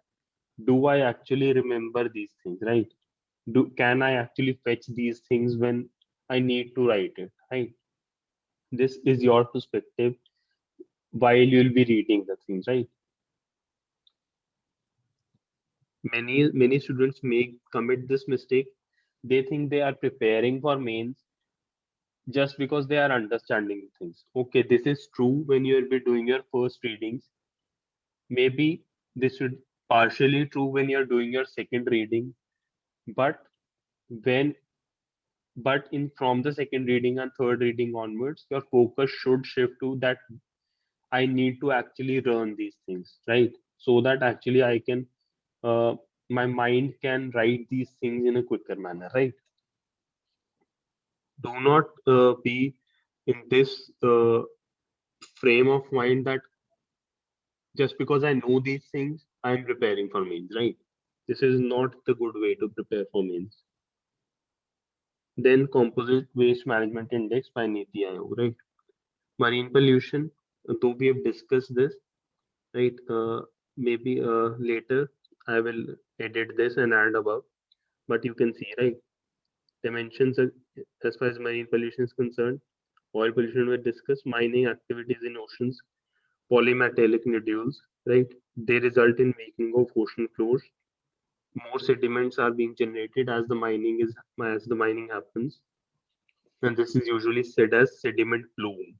do I actually remember these things, right? Can I actually fetch these things when I need to write it, right? This is your perspective while you'll be reading the things, right? many students commit this mistake. They think they are preparing for mains just because they are understanding things. Okay, this is true when you will be doing your first readings. Maybe this should partially true when you're doing your second reading, but when but in from the second reading and third reading onwards, your focus should shift to that I need to actually learn these things, right? So that actually I can uh, my mind can write these things in a quicker manner, right? Do not be in this frame of mind that just because I know these things, I'm preparing for mains, right? This is not the good way to prepare for mains. Then Composite Waste Management Index by Niti Aayog, right? Marine pollution, though we have discussed this, right? Maybe later I will edit this and add above, but you can see, right? Dimensions as far as marine pollution is concerned, oil pollution were discussed, mining activities in oceans, polymetallic nodules, right? They result in weakening of ocean floors. More sediments are being generated as the mining happens, and this is usually said as sediment plume,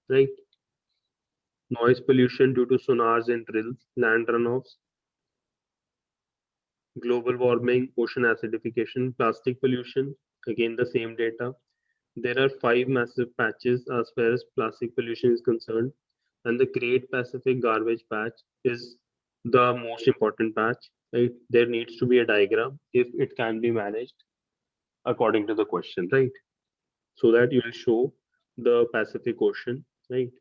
right? Noise pollution due to sonars and drills, land runoffs, global warming, ocean acidification, plastic pollution, again the same data. There are 5 massive patches as far as plastic pollution is concerned, and the Great Pacific Garbage Patch is the most important patch. Right? There needs to be a diagram if it can be managed according to the question, right? So that you will show the Pacific Ocean, right?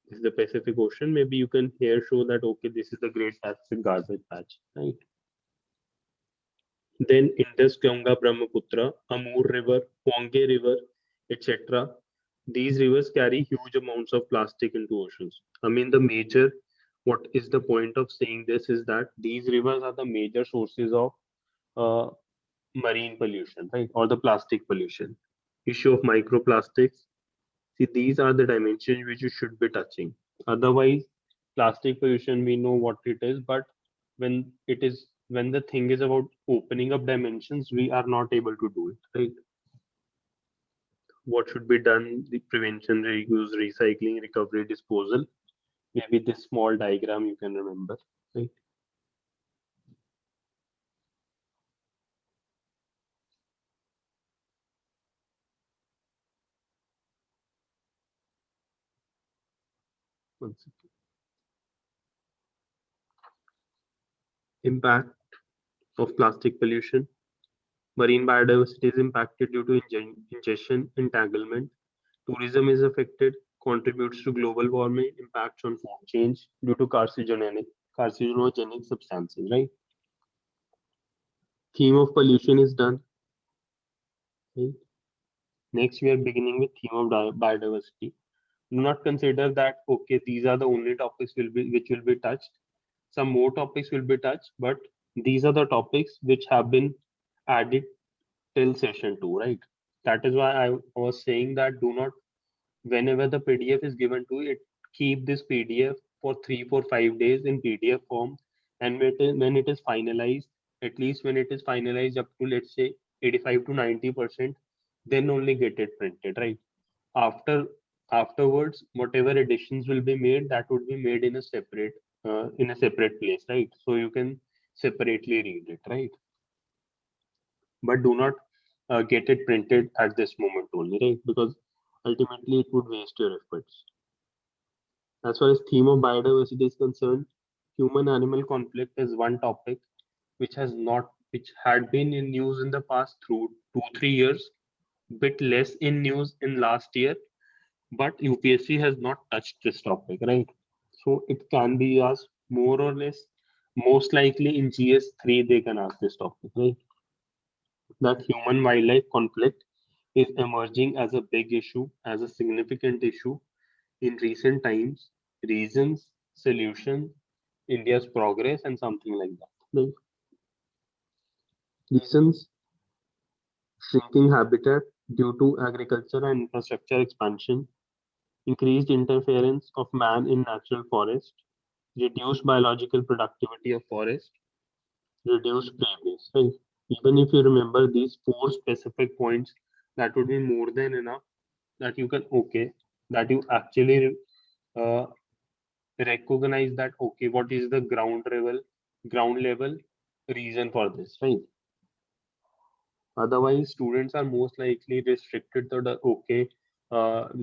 This is the Pacific Ocean. Maybe you can here show that okay, this is the Great Pacific Garbage Patch, right? Then Indus, Ganga, Brahmaputra, Amur River, Ponge River, etc. These rivers carry huge amounts of plastic into oceans. I mean, what is the point of saying this is that these rivers are the major sources of uh, marine pollution, right? Or the plastic pollution. Issue of microplastics. See, these are the dimensions which you should be touching. Otherwise, plastic pollution, we know what it is, but when the thing is about opening up dimensions, we are not able to do it, right? What should be done? The prevention, reuse, recycling, recovery, disposal. Maybe this small diagram you can remember, right? One second. Impact of plastic pollution. Marine biodiversity is impacted due to ingestion, entanglement. Tourism is affected, contributes to global warming, impacts on food change due to carcinogenic substances, right? Theme of pollution is done. Right? Next, we are beginning with theme of biodiversity. Do not consider that okay, these are the only topics which will be touched. Some more topics will be touched, but these are the topics which have been added till session 2, right? That is why I was saying that do not, whenever the PDF is given to it, keep this PDF for 3 4 5 days in PDF form, and when it is finalized, at least when it is finalized up to let's say 85 to 90%, then only get it printed, right? After Afterwards, whatever additions will be made, that would be made in a separate place, right? So you can separately read it, right? But do not get it printed at this moment only, right? Because ultimately it would waste your efforts. As far as theme of biodiversity is concerned, human animal conflict is one topic which had been in news in the past through 2 3 years, bit less in news in last year, but UPSC has not touched this topic, right? So it can be asked more or less. Most likely in GS3 they can ask this topic, right? That human wildlife conflict is emerging as a big issue, as a significant issue in recent times. Reasons, solution, India's progress, and something like that. Like reasons: shrinking habitat due to agriculture and infrastructure expansion, increased interference of man in natural forest, reduced biological productivity of forest, reduced prey base. Right? Even if you remember these four specific points, that would be more than enough that you can that you actually uh, recognize that what is the ground level reason for this, right? Otherwise, students are most likely restricted to the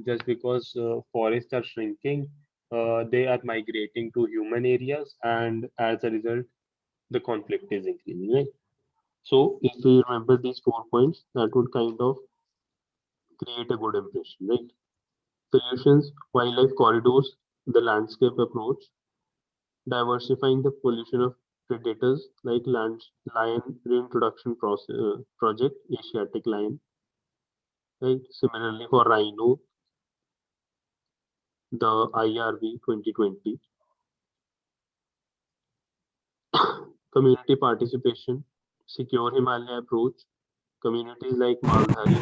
just because forests are shrinking, they are migrating to human areas, and as a result, the conflict is increasing, right? So, if we remember these 4 points, that would kind of create a good impression, right? Solutions, wildlife corridors, the landscape approach, diversifying the pollution of predators like lion reintroduction project, Asiatic lion, right? Similarly for rhino, the IRV 2020, community participation, secure Himalaya approach, communities like Maldhari.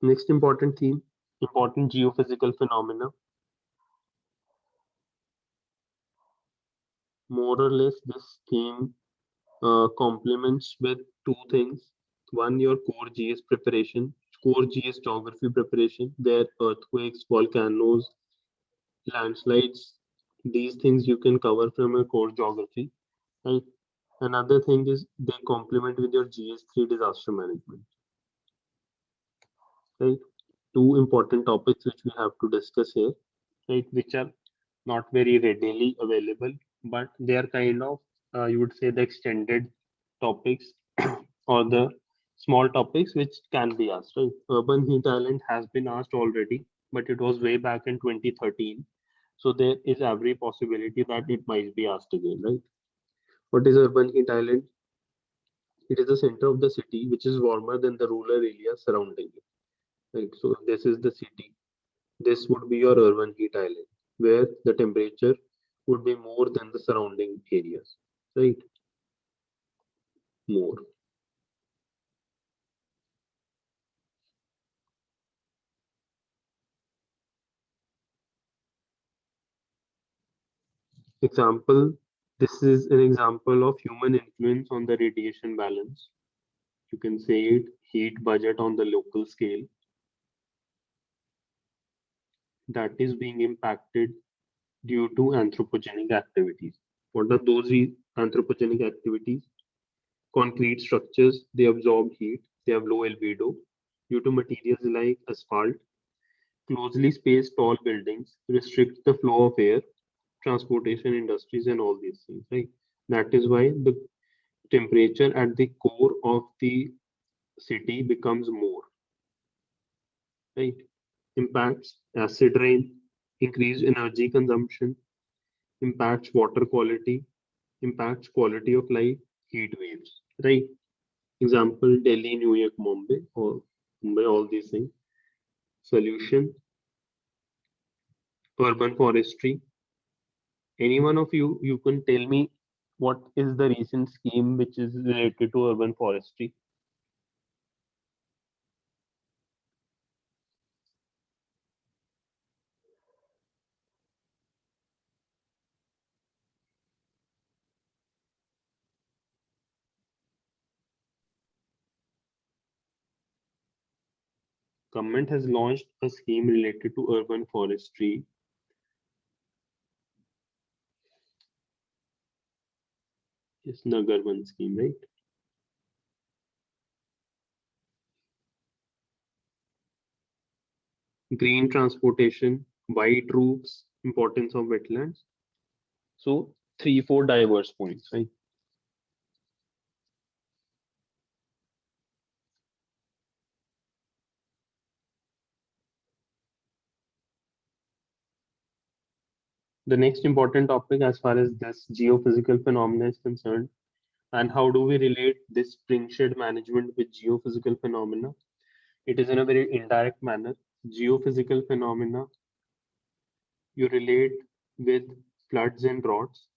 Next important theme, important geophysical phenomena. More or less, this theme complements with two things. One, your core GS preparation, core GS geography preparation, where earthquakes, volcanoes, landslides, these things you can cover from your core geography. Right? Another thing is they complement with your GS3 disaster management. Right? Two important topics which we have to discuss here, right? Which are not very readily available, but they are kind of you would say the extended topics or the small topics which can be asked, right? Urban heat island has been asked already, but it was way back in 2013. So there is every possibility that it might be asked again, right? What is urban heat island? It is the center of the city, which is warmer than the rural areas surrounding it, right? So if this is the city, this would be your urban heat island, where the temperature would be more than the surrounding areas, right? More. Example, this is an example of human influence on the radiation balance. You can say it, heat budget on the local scale that is being impacted due to anthropogenic activities. What are those anthropogenic activities? Concrete structures, they absorb heat, they have low albedo due to materials like asphalt. Closely spaced tall buildings restrict the flow of air, transportation industries, and all these things, right? That is why the temperature at the core of the city becomes more, right? Impacts acid rain, increased energy consumption, impacts water quality, impacts quality of life, heat waves, right? Example, Delhi, New York, Mumbai, all these things. Solution, urban forestry. Any one of you can tell me what is the recent scheme which is related to urban forestry? Government has launched a scheme related to urban forestry. It's Nagar One scheme, right? Green transportation, white roofs, importance of wetlands. So three, four diverse points, right? The next important topic as far as this geophysical phenomena is concerned, and how do we relate this spring shed management with geophysical phenomena? It is in a very indirect manner. Geophysical phenomena, you relate with floods and droughts.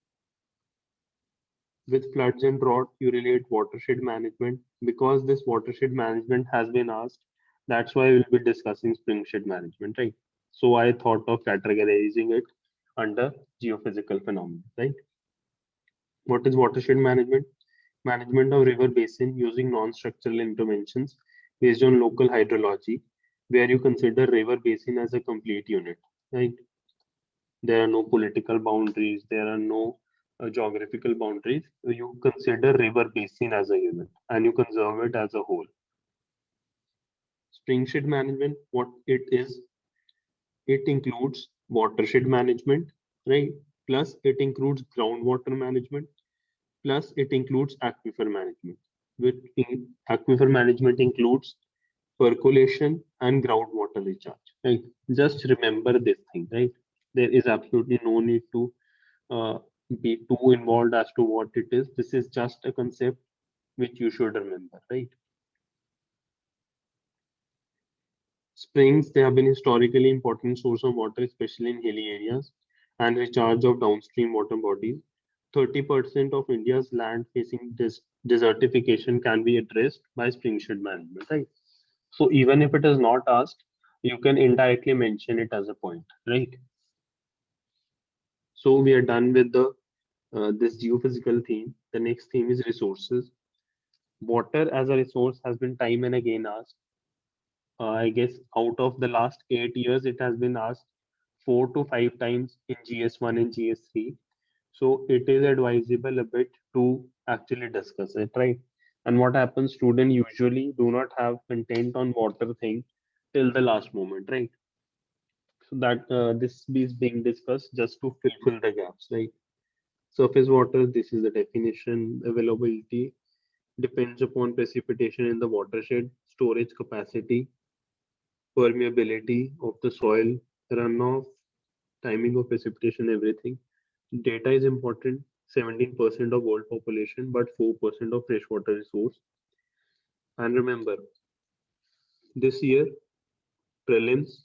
With floods and drought, you relate watershed management. Because this watershed management has been asked, that's why we'll be discussing springshed management, right? So I thought of categorizing it under geophysical phenomena, right? What is watershed management? Management of river basin using non-structural interventions based on local hydrology, where you consider river basin as a complete unit, right? There are no political boundaries, there are no geographical boundaries. You consider river basin as a unit and you conserve it as a whole. Springshed management, what it is, it includes watershed management, right? Plus it includes groundwater management, plus it includes aquifer management. Aquifer management includes percolation and groundwater recharge, right? Just remember this thing, right? There is absolutely no need to uh, be too involved as to what it is. This is just a concept which you should remember, right? Springs, they have been historically important source of water, especially in hilly areas, and recharge of downstream water bodies. 30% of India's land facing desertification can be addressed by springshed management, right? So even if it is not asked, you can indirectly mention it as a point, right? So we are done with the this geophysical theme. The next theme is resources. Water as a resource has been time and again asked. I guess out of the last 8 years, it has been asked 4 to 5 times in GS1 and GS3. So it is advisable a bit to actually discuss it, right? And what happens, students usually do not have content on water thing till the last moment, right? So that this is being discussed just to fill the gaps, right? Surface water, this is the definition. Availability depends upon precipitation in the watershed, storage capacity, permeability of the soil, runoff, timing of precipitation, everything. Data is important. 17% of world population, but 4% of freshwater resource. And remember, this year, prelims,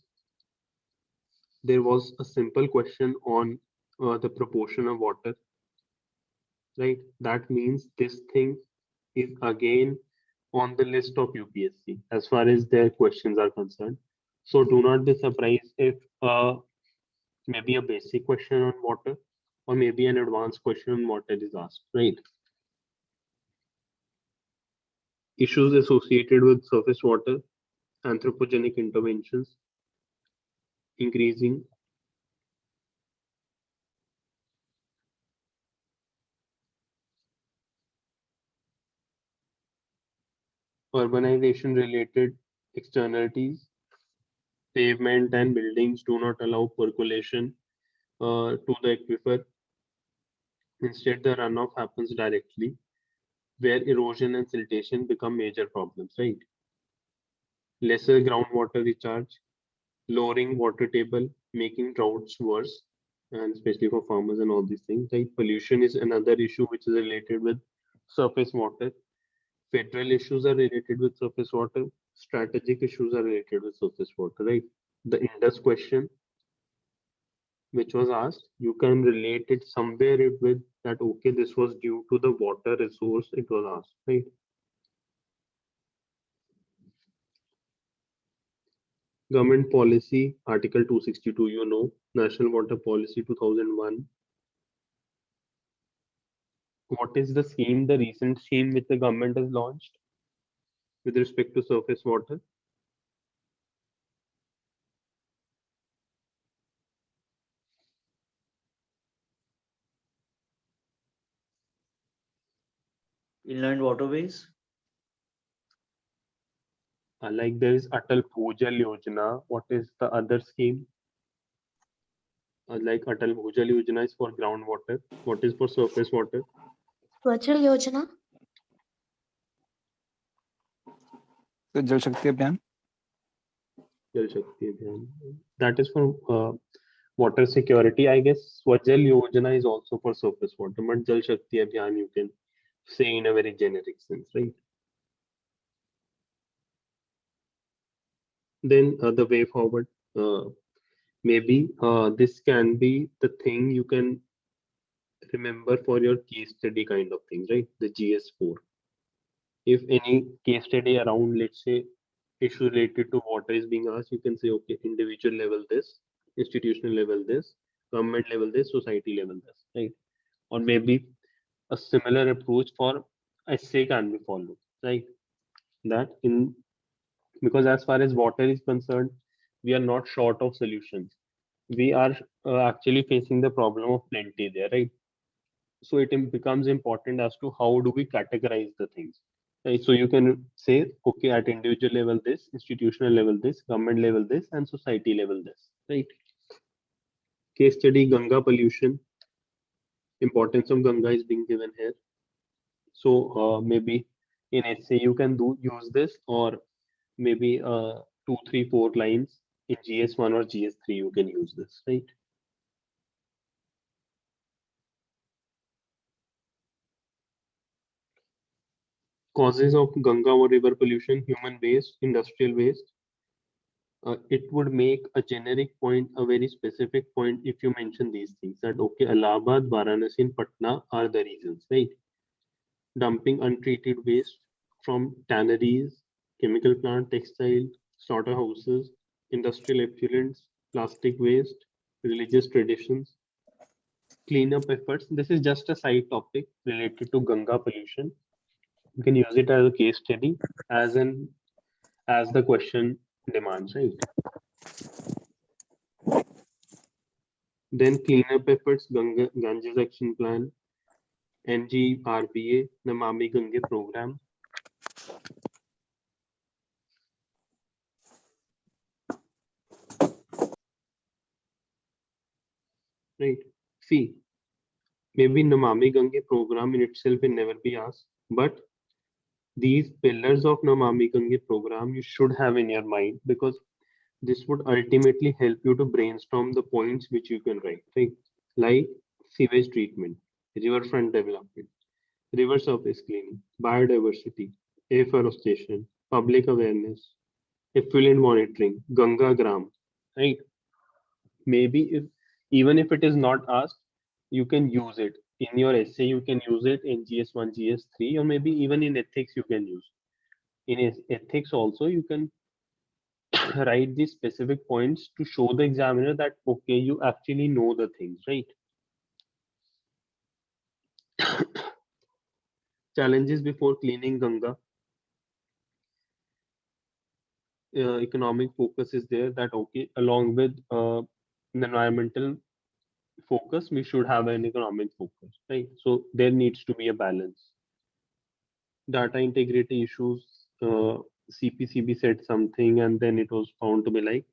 there was a simple question on the proportion of water, right? That means this thing is again on the list of UPSC as far as their questions are concerned. So do not be surprised if maybe a basic question on water or maybe an advanced question on water is asked, right? Issues associated with surface water, anthropogenic interventions, increasing urbanization related externalities, pavement and buildings do not allow percolation to the aquifer. Instead, the runoff happens directly, where erosion and siltation become major problems, right? Lesser groundwater recharge, lowering water table, making droughts worse, and especially for farmers and all these things. Right? Pollution is another issue which is related with surface water. Federal issues are related with surface water. Strategic issues are related with surface water, right? The Indus question, which was asked, you can relate it somewhere with that, okay, this was due to the water resource, it was asked, right? Government policy, Article 262, you know, National Water Policy 2001. What is the scheme, the recent scheme which the government has launched with respect to surface water? Inland waterways. Like there is Atal Bhujal Yojana. What is the other scheme? Like Atal Bhujal Yojana is for groundwater. What is for surface water? Swachal Yojana. तो जल शक्ति अभियान Jal Shakti Abhiyan. That is for water security, I guess. Swajal Yojana is also for surface water, but Jal Shakti Abhiyan you can say in a very generic sense, right? Then the way forward. maybe this can be the thing you can remember for your case study kind of things, right? The GS4. If any case study around, let's say, issue related to water is being asked, you can say, okay, individual level this, institutional level this, government level this, society level this, right? Or maybe a similar approach for essay can be followed, right? That in because as far as water is concerned, we are not short of solutions. We are actually facing the problem of plenty there, right? So it becomes important as to how do we categorize the things, right? So you can say, okay, at individual level this, institutional level this, government level this, and society level this, right? Case study: Ganga pollution. Importance of Ganga is being given here. So maybe in essay you can use this, or maybe 2, 3, 4 lines in GS1 or GS3 you can use this, right? Causes of Ganga or river pollution: human waste, industrial waste. It would make a generic point a very specific point if you mention these things, that okay, Allahabad, Varanasi and Patna are the reasons, right? Dumping untreated waste from tanneries, chemical plant, textile, slaughterhouses, industrial effluents, plastic waste, religious traditions, cleanup efforts. This is just a side topic related to Ganga pollution. You can use it as a case study as the question demands, right? Then cleanup efforts: Ganges Action Plan, NGRBA, Namami Gange program. Right. See, maybe Namami Gange program in itself will never be asked, but these pillars of Namami Gange program you should have in your mind, because this would ultimately help you to brainstorm the points which you can write, right? Like sewage treatment, riverfront development, river surface cleaning, biodiversity, afforestation, public awareness, effluent monitoring, Ganga Gram, right? Maybe if even if it is not asked, you can use it in your essay. You can use it in GS1, GS3, or maybe even in ethics you can use. In ethics also, you can write these specific points to show the examiner that okay, you actually know the things, right? Challenges before cleaning Ganga. Economic focus is there, that okay, along with the environmental focus, we should have an economic focus, right? So there needs to be a balance. Data integrity issues. CPCB said something and then it was found to be like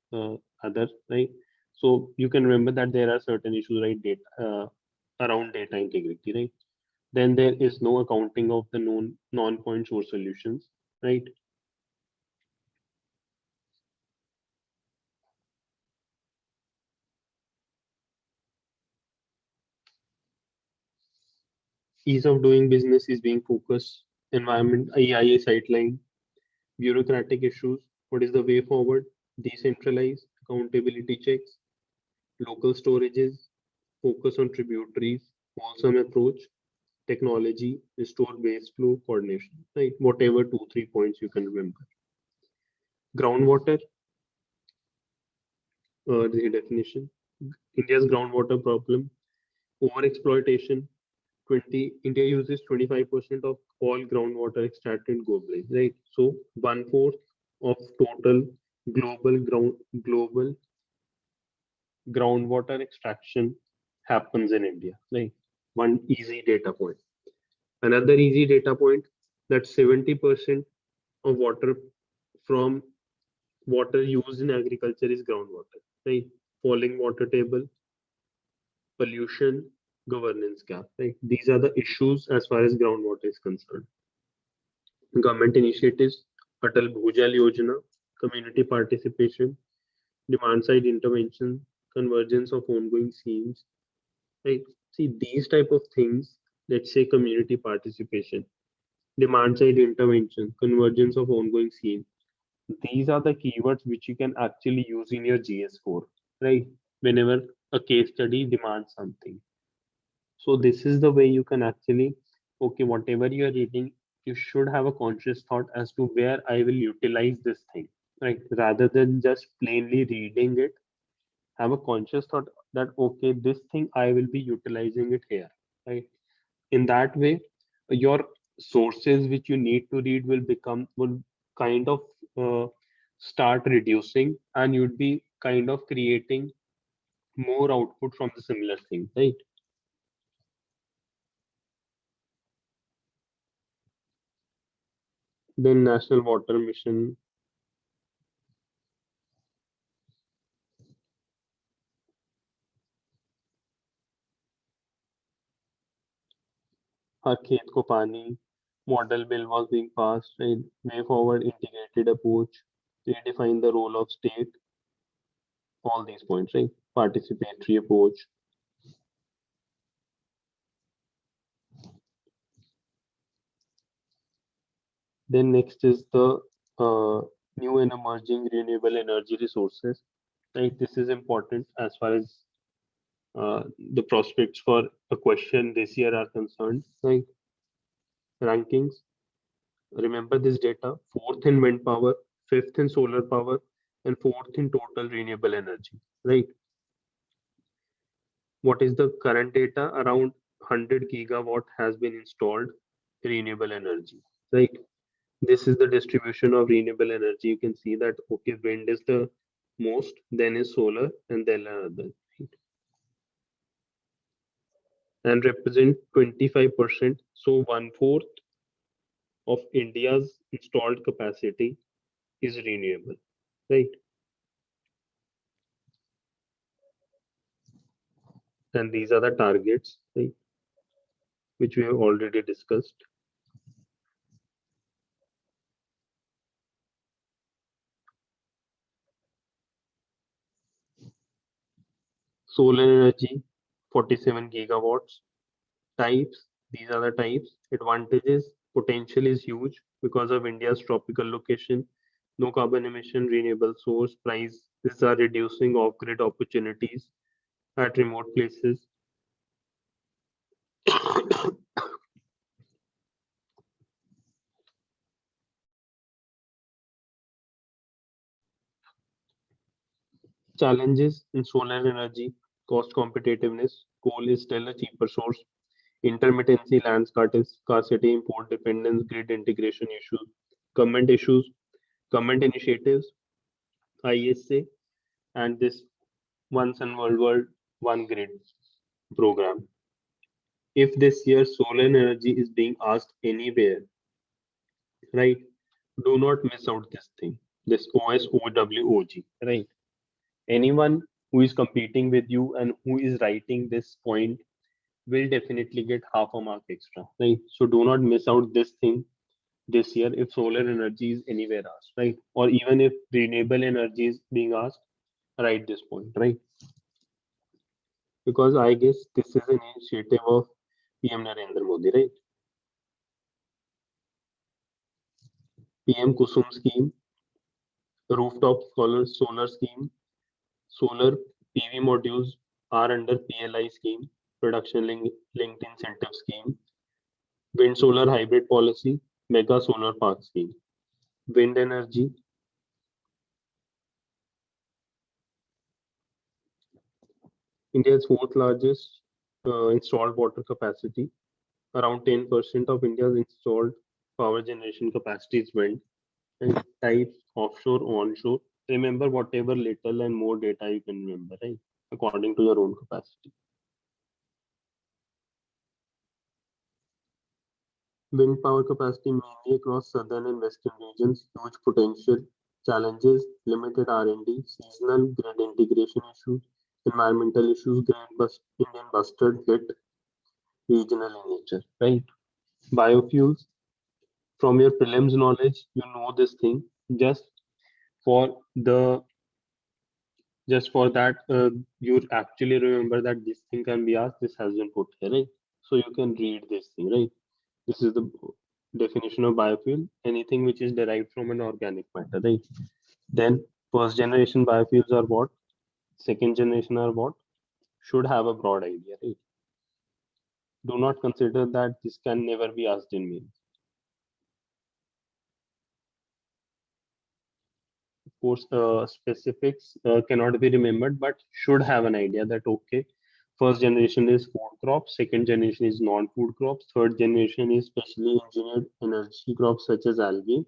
other, right? So you can remember that there are certain issues, right? Data around data integrity, right? Then there is no accounting of the non-point source solutions, right? Ease of doing business is being focused. Environment, EIA sightline, bureaucratic issues. What is the way forward? Decentralized accountability checks, local storages, focus on tributaries, wholesome approach, technology, restore waste flow, coordination, right? Whatever 2, 3 points you can remember. Groundwater, the definition. India's groundwater problem: overexploitation. India uses 25% of all groundwater extracted globally, right? So 1/4 of total global groundwater extraction happens in India, right? One easy data point. Another easy data point, that 70% of water used in agriculture is groundwater, right? Falling water table, pollution, governance gap, right? These are the issues as far as groundwater is concerned. Government initiatives: Atal Bhujal Yojana, community participation, demand side intervention, convergence of ongoing schemes, right? See, these type of things, let's say community participation, demand side intervention, convergence of ongoing schemes. These are the keywords which you can actually use in your GS4. right? Whenever a case study demands something. So this is the way you can actually, okay, whatever you are reading, you should have a conscious thought as to where I will utilize this thing, right? Rather than just plainly reading it, have a conscious thought that, okay, this thing I will be utilizing it here, right? In that way, your sources which you need to read will kind of uh, start reducing, and you'd be kind of creating more output from the similar thing, right? Then National Water Mission. हर खेत को पानी, model bill was being passed, right? Way forward integrated approach, redefine the role of state, all these points, right? Participatory approach. Then next is the new and emerging renewable energy resources, right? This is important as far as the prospects for a question this year are concerned, right? Rankings. Remember this data: fourth in wind power, fifth in solar power, and fourth in total renewable energy, right? What is the current data? Around 100 gigawatt has been installed renewable energy, right? This is the distribution of renewable energy. You can see that, okay, wind is the most, then is solar, and then another, right? And represent 25%. So one fourth of India's installed capacity is renewable, right? And these are the targets, right, which we have already discussed. Solar energy, 47 gigawatts. Types, these are the types. Advantages, potential is huge because of India's tropical location, no carbon emission, renewable source. Prices are reducing off-grid opportunities at remote places. Challenges in solar energy: cost competitiveness. Coal is still a cheaper source. Intermittency, land scarcity, import dependence, grid integration issues. Issues, government initiatives, ISA, and this Once and World One Grid program. If this year solar energy is being asked anywhere, right? Do not miss out this thing, this OSOWOG, right? Anyone who is competing with you and who is writing this point will definitely get half a mark extra, right? So do not miss out this thing this year if solar energy is anywhere asked, right? Or even if renewable energy is being asked, write this point, right? Because I guess this is an initiative of PM Narendra Modi, right? PM Kusum scheme, rooftop solar scheme, solar PV modules are under PLI scheme, production linked incentive scheme, wind solar hybrid policy, mega solar park scheme, wind energy. India's fourth largest installed water capacity. Around 10% of India's installed power generation capacity is wind. And types offshore, onshore. Remember whatever little and more data you can remember, right? According to your own capacity. Wind power capacity mainly across southern and western regions. Huge potential. Challenges: limited R&D, seasonal grid integration issues, environmental issues, Indian busted hit, regional in nature, right? Biofuels. From your prelims knowledge, you know this thing. Just for the just for that, you actually remember that this thing can be asked. This has been put here, right? So you can read this thing, right? This is the definition of biofuel: anything which is derived from an organic matter, right? Then first generation biofuels are what? Second generation are what? Should have a broad idea, right? Do not consider that this can never be asked in mains. Of course, specifics cannot be remembered, but should have an idea that okay, first generation is food crops, second generation is non-food crops, third generation is specially engineered energy crops such as algae,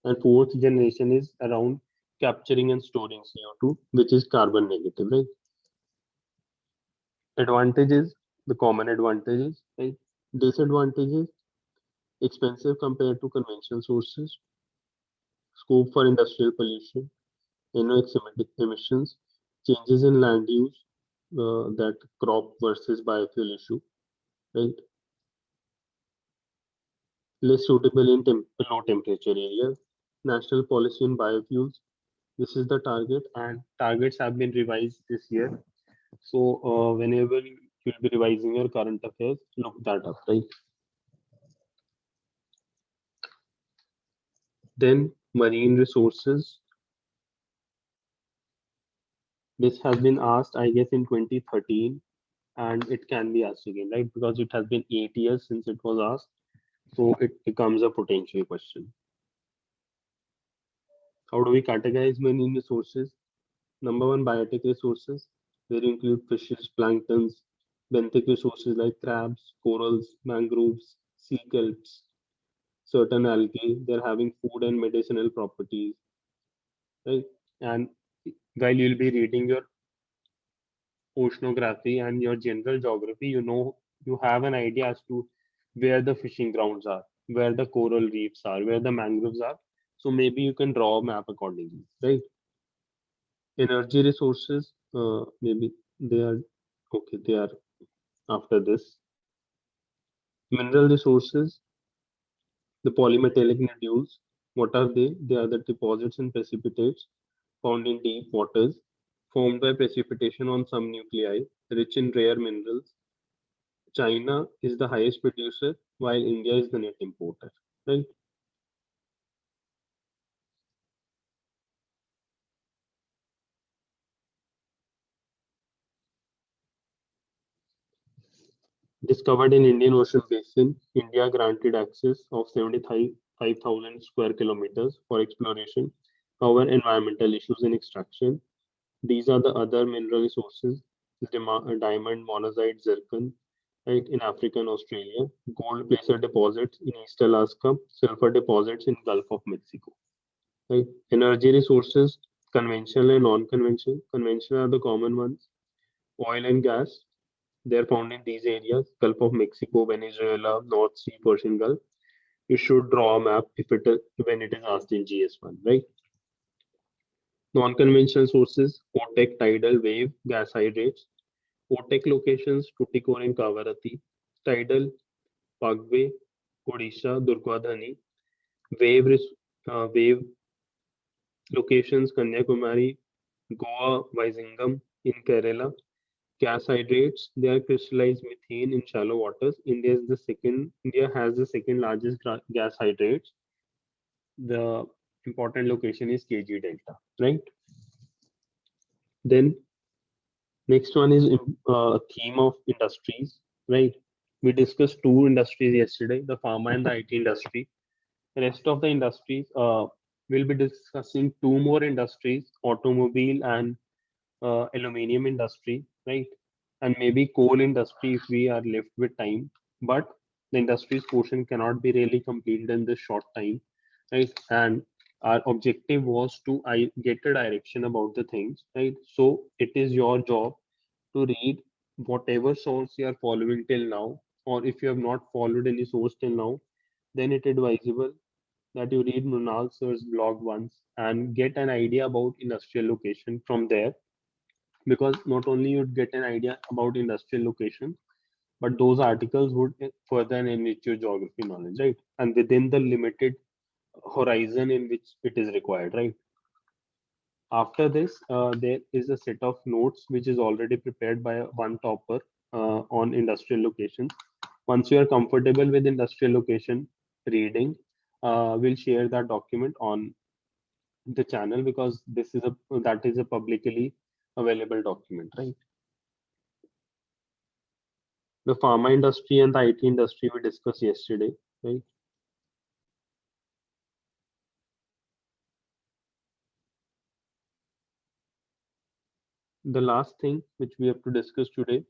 and fourth generation is around capturing and storing CO2, which is carbon negative, right? Advantages, the common advantages, right? Disadvantages, expensive compared to conventional sources, scope for industrial pollution, NOx emissions, changes in land use, that crop versus biofuel issue, right? Less suitable in low temperature areas. National policy on biofuels. This is the target, and targets have been revised this year. So whenever you'll be revising your current affairs, look that up, right? Then marine resources. This has been asked, I guess, in 2013, and it can be asked again, right? Because it has been 8 years since it was asked. So it becomes a potential question. How do we categorize marine resources? Number one, biotic resources, where you include fishes, planktons, benthic resources like crabs, corals, mangroves, sea kelps, certain algae. They're having food and medicinal properties, right? And while you'll be reading your oceanography and your general geography, you have an idea as to where the fishing grounds are, where the coral reefs are, where the mangroves are. So maybe you can draw a map accordingly, right? Energy resources, maybe they are okay, they are after this. Mineral resources, the polymetallic nodules, what are they? They are the deposits and precipitates found in deep waters, formed by precipitation on some nuclei, rich in rare minerals. China is the highest producer, while India is the net importer, right? Discovered in Indian Ocean Basin, India granted access of 75,000 square kilometers for exploration. However, environmental issues in extraction. These are the other mineral resources: diamond, monazite, zircon, right, in Africa and Australia, gold placer deposits in East Alaska, sulfur deposits in Gulf of Mexico. Right? Energy resources, conventional and non-conventional. Conventional are the common ones. Oil and gas, they're found in these areas: Gulf of Mexico, Venezuela, North Sea, Persian Gulf. You should draw a map if it is, when it is asked in GS1, right? Non-conventional sources: OTEC, tidal, wave, gas hydrates. OTEC locations: Tuticorin, Kavarati. Tidal, Pagwe, Odisha, Durgadhani. Wave locations: Kanyakumari, Goa, Vizhinjam in Kerala. Gas hydrates, they are crystallized methane in shallow waters. India has the second largest gas hydrates. The important location is KG Delta, right? Then next one is theme of industries, right? We discussed two industries yesterday, the pharma and the IT industry. The rest of the industries, we'll be discussing two more industries: automobile and aluminium industry, right? And maybe coal industry if we are left with time. But the industries portion cannot be really completed in this short time, right? And our objective was to get a direction about the things, right? So it is your job to read whatever source you are following till now, or if you have not followed any source till now, then it advisable that you read Mrunal sir's blog once and get an idea about industrial location from there, because not only you'd get an idea about industrial location, but those articles would further enrich your geography knowledge, right? And within the limited horizon in which it is required, right? After this, there is a set of notes which is already prepared by one topper on industrial locations. Once you are comfortable with industrial location reading, we'll share that document on the channel, because this is a that is a publicly available document, right? The pharma industry and the IT industry we discussed yesterday, right? The last thing which we have to discuss today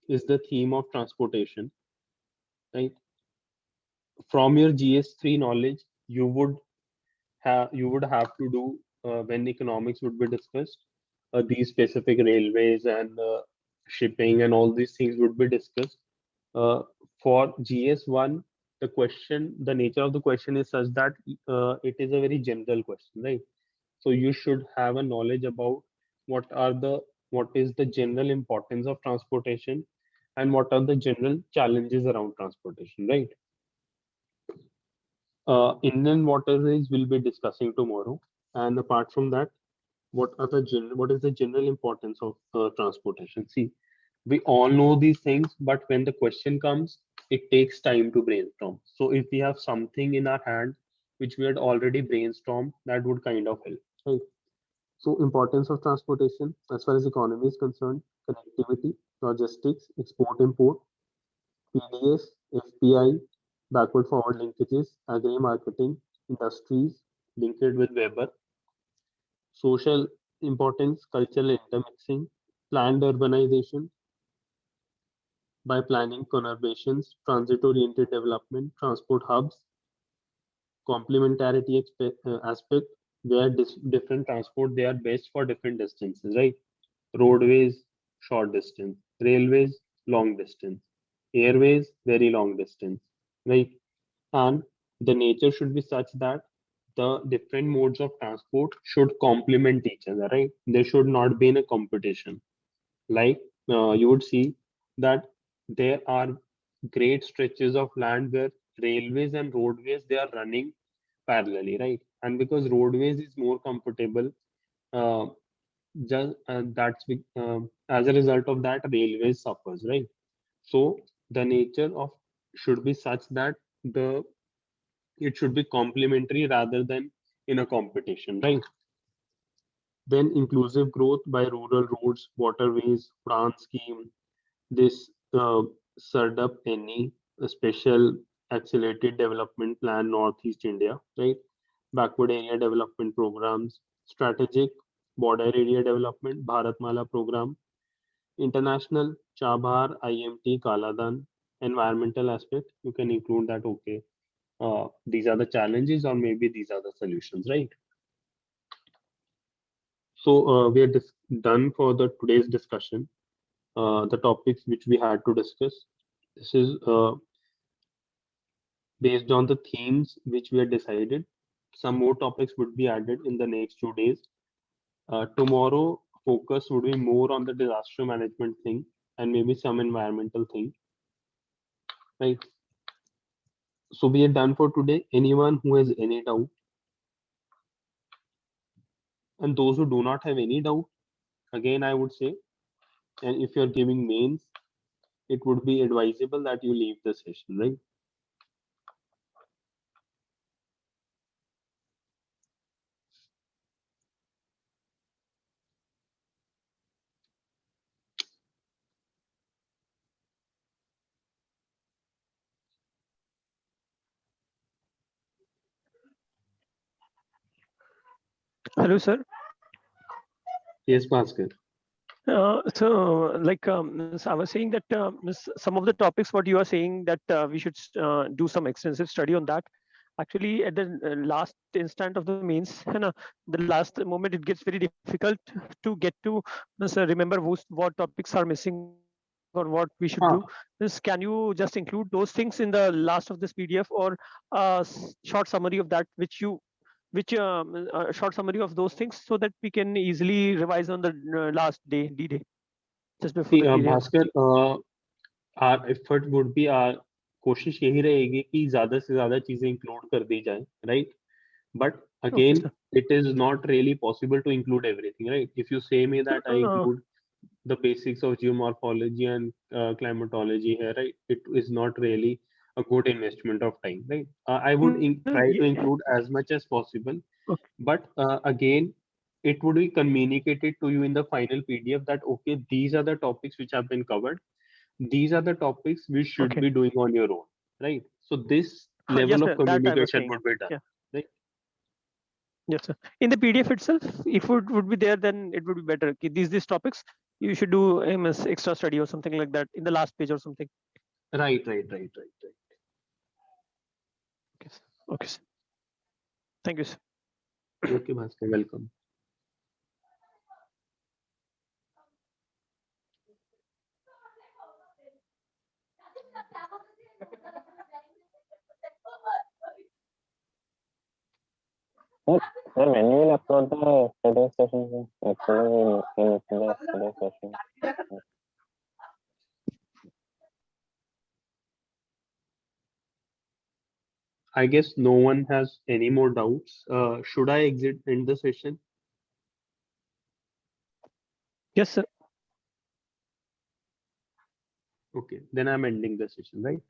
is the theme of transportation, right? From your GS3 knowledge, you would have to do when economics would be discussed, these specific railways and shipping and all these things would be discussed. For GS1, the nature of the question is such that it is a very general question, right? So you should have a knowledge about what is the general importance of transportation and what are the general challenges around transportation, right? Inland waterways we'll be discussing tomorrow. And apart from that, what is the general importance of transportation? See, we all know these things, but when the question comes, it takes time to brainstorm. So if we have something in our hand which we had already brainstormed, that would kind of help. Right? So importance of transportation as far as economy is concerned: connectivity, logistics, export import, PDS, FPI, backward forward linkages, agri marketing, industries linked with Weber, social importance, cultural intermixing, planned urbanization by planning conurbations, transit-oriented development, transport hubs, complementarity aspect, where different transport, they are best for different distances, right? Roadways, short distance, railways, long distance, airways, very long distance, right? And the nature should be such that the different modes of transport should complement each other, right? They should not be in a competition. Like you would see that there are great stretches of land where railways and roadways, they are running parallelly, right? And because roadways is more comfortable, uh, just as a result of that, railways suffers, right? So the nature of should be such that the it should be complementary rather than in a competition, right? Then inclusive growth by rural roads, waterways, plan scheme, this SARDUP NE, a special accelerated development plan Northeast India, right? Backward area development programs, strategic border area development, Bharatmala program, international Chabhar, IMT, Kaladan, environmental aspect, you can include that, okay. These are the challenges or maybe these are the solutions, right? So we are done for the today's discussion. The topics which we had to discuss. This is based on the themes which we had decided. Some more topics would be added in the next 2 days. Tomorrow, focus would be more on the disaster management thing and maybe some environmental thing. Right. So we are done for today. Anyone who has any doubt? And those who do not have any doubt, again, I would say, and if you're giving mains, it would be advisable that you leave the session, right? Hello, sir. Yes, Bhaskar. I was saying that some of the topics what you are saying that we should do some extensive study on that. Actually, at the last instant of the means, the last moment, it gets very difficult to get to remember what topics are missing or what we should do. Can you just include those things in the last of this PDF or short summary of that, which short summary of those things so that we can easily revise on the last day, D-Day, just before See, the period. Bhaskar, our effort would be कोशिश यही रहेगी कि ज्यादा से ज्यादा चीजें include कर दी जाए, right? But Okay, again, sir. it is not really possible to include everything, right? If you say me that I include the basics of geomorphology and climatology here, right? It is not really a good investment of time, right? I would try to include as much as possible, Okay. but again, it would be communicated to you in the final PDF that, okay, these are the topics which have been covered. These are the topics which should Okay. be doing on your own, right? So this Yes, level sir, of that I was communication saying. would be done. Yeah. Right? Yes, sir. In the PDF itself, if it would be there, then it would be better. Okay, these topics, you should do MS extra study or something like that in the last page or something. Right. Okay, sir. Okay, sir. Thank you, sir. Okay, Bhaskar, welcome. Sir, when you will upload the study session, actually in the study session. I guess no one has any more doubts. Should I exit in the session? Yes, sir. Okay, then I'm ending the session, right?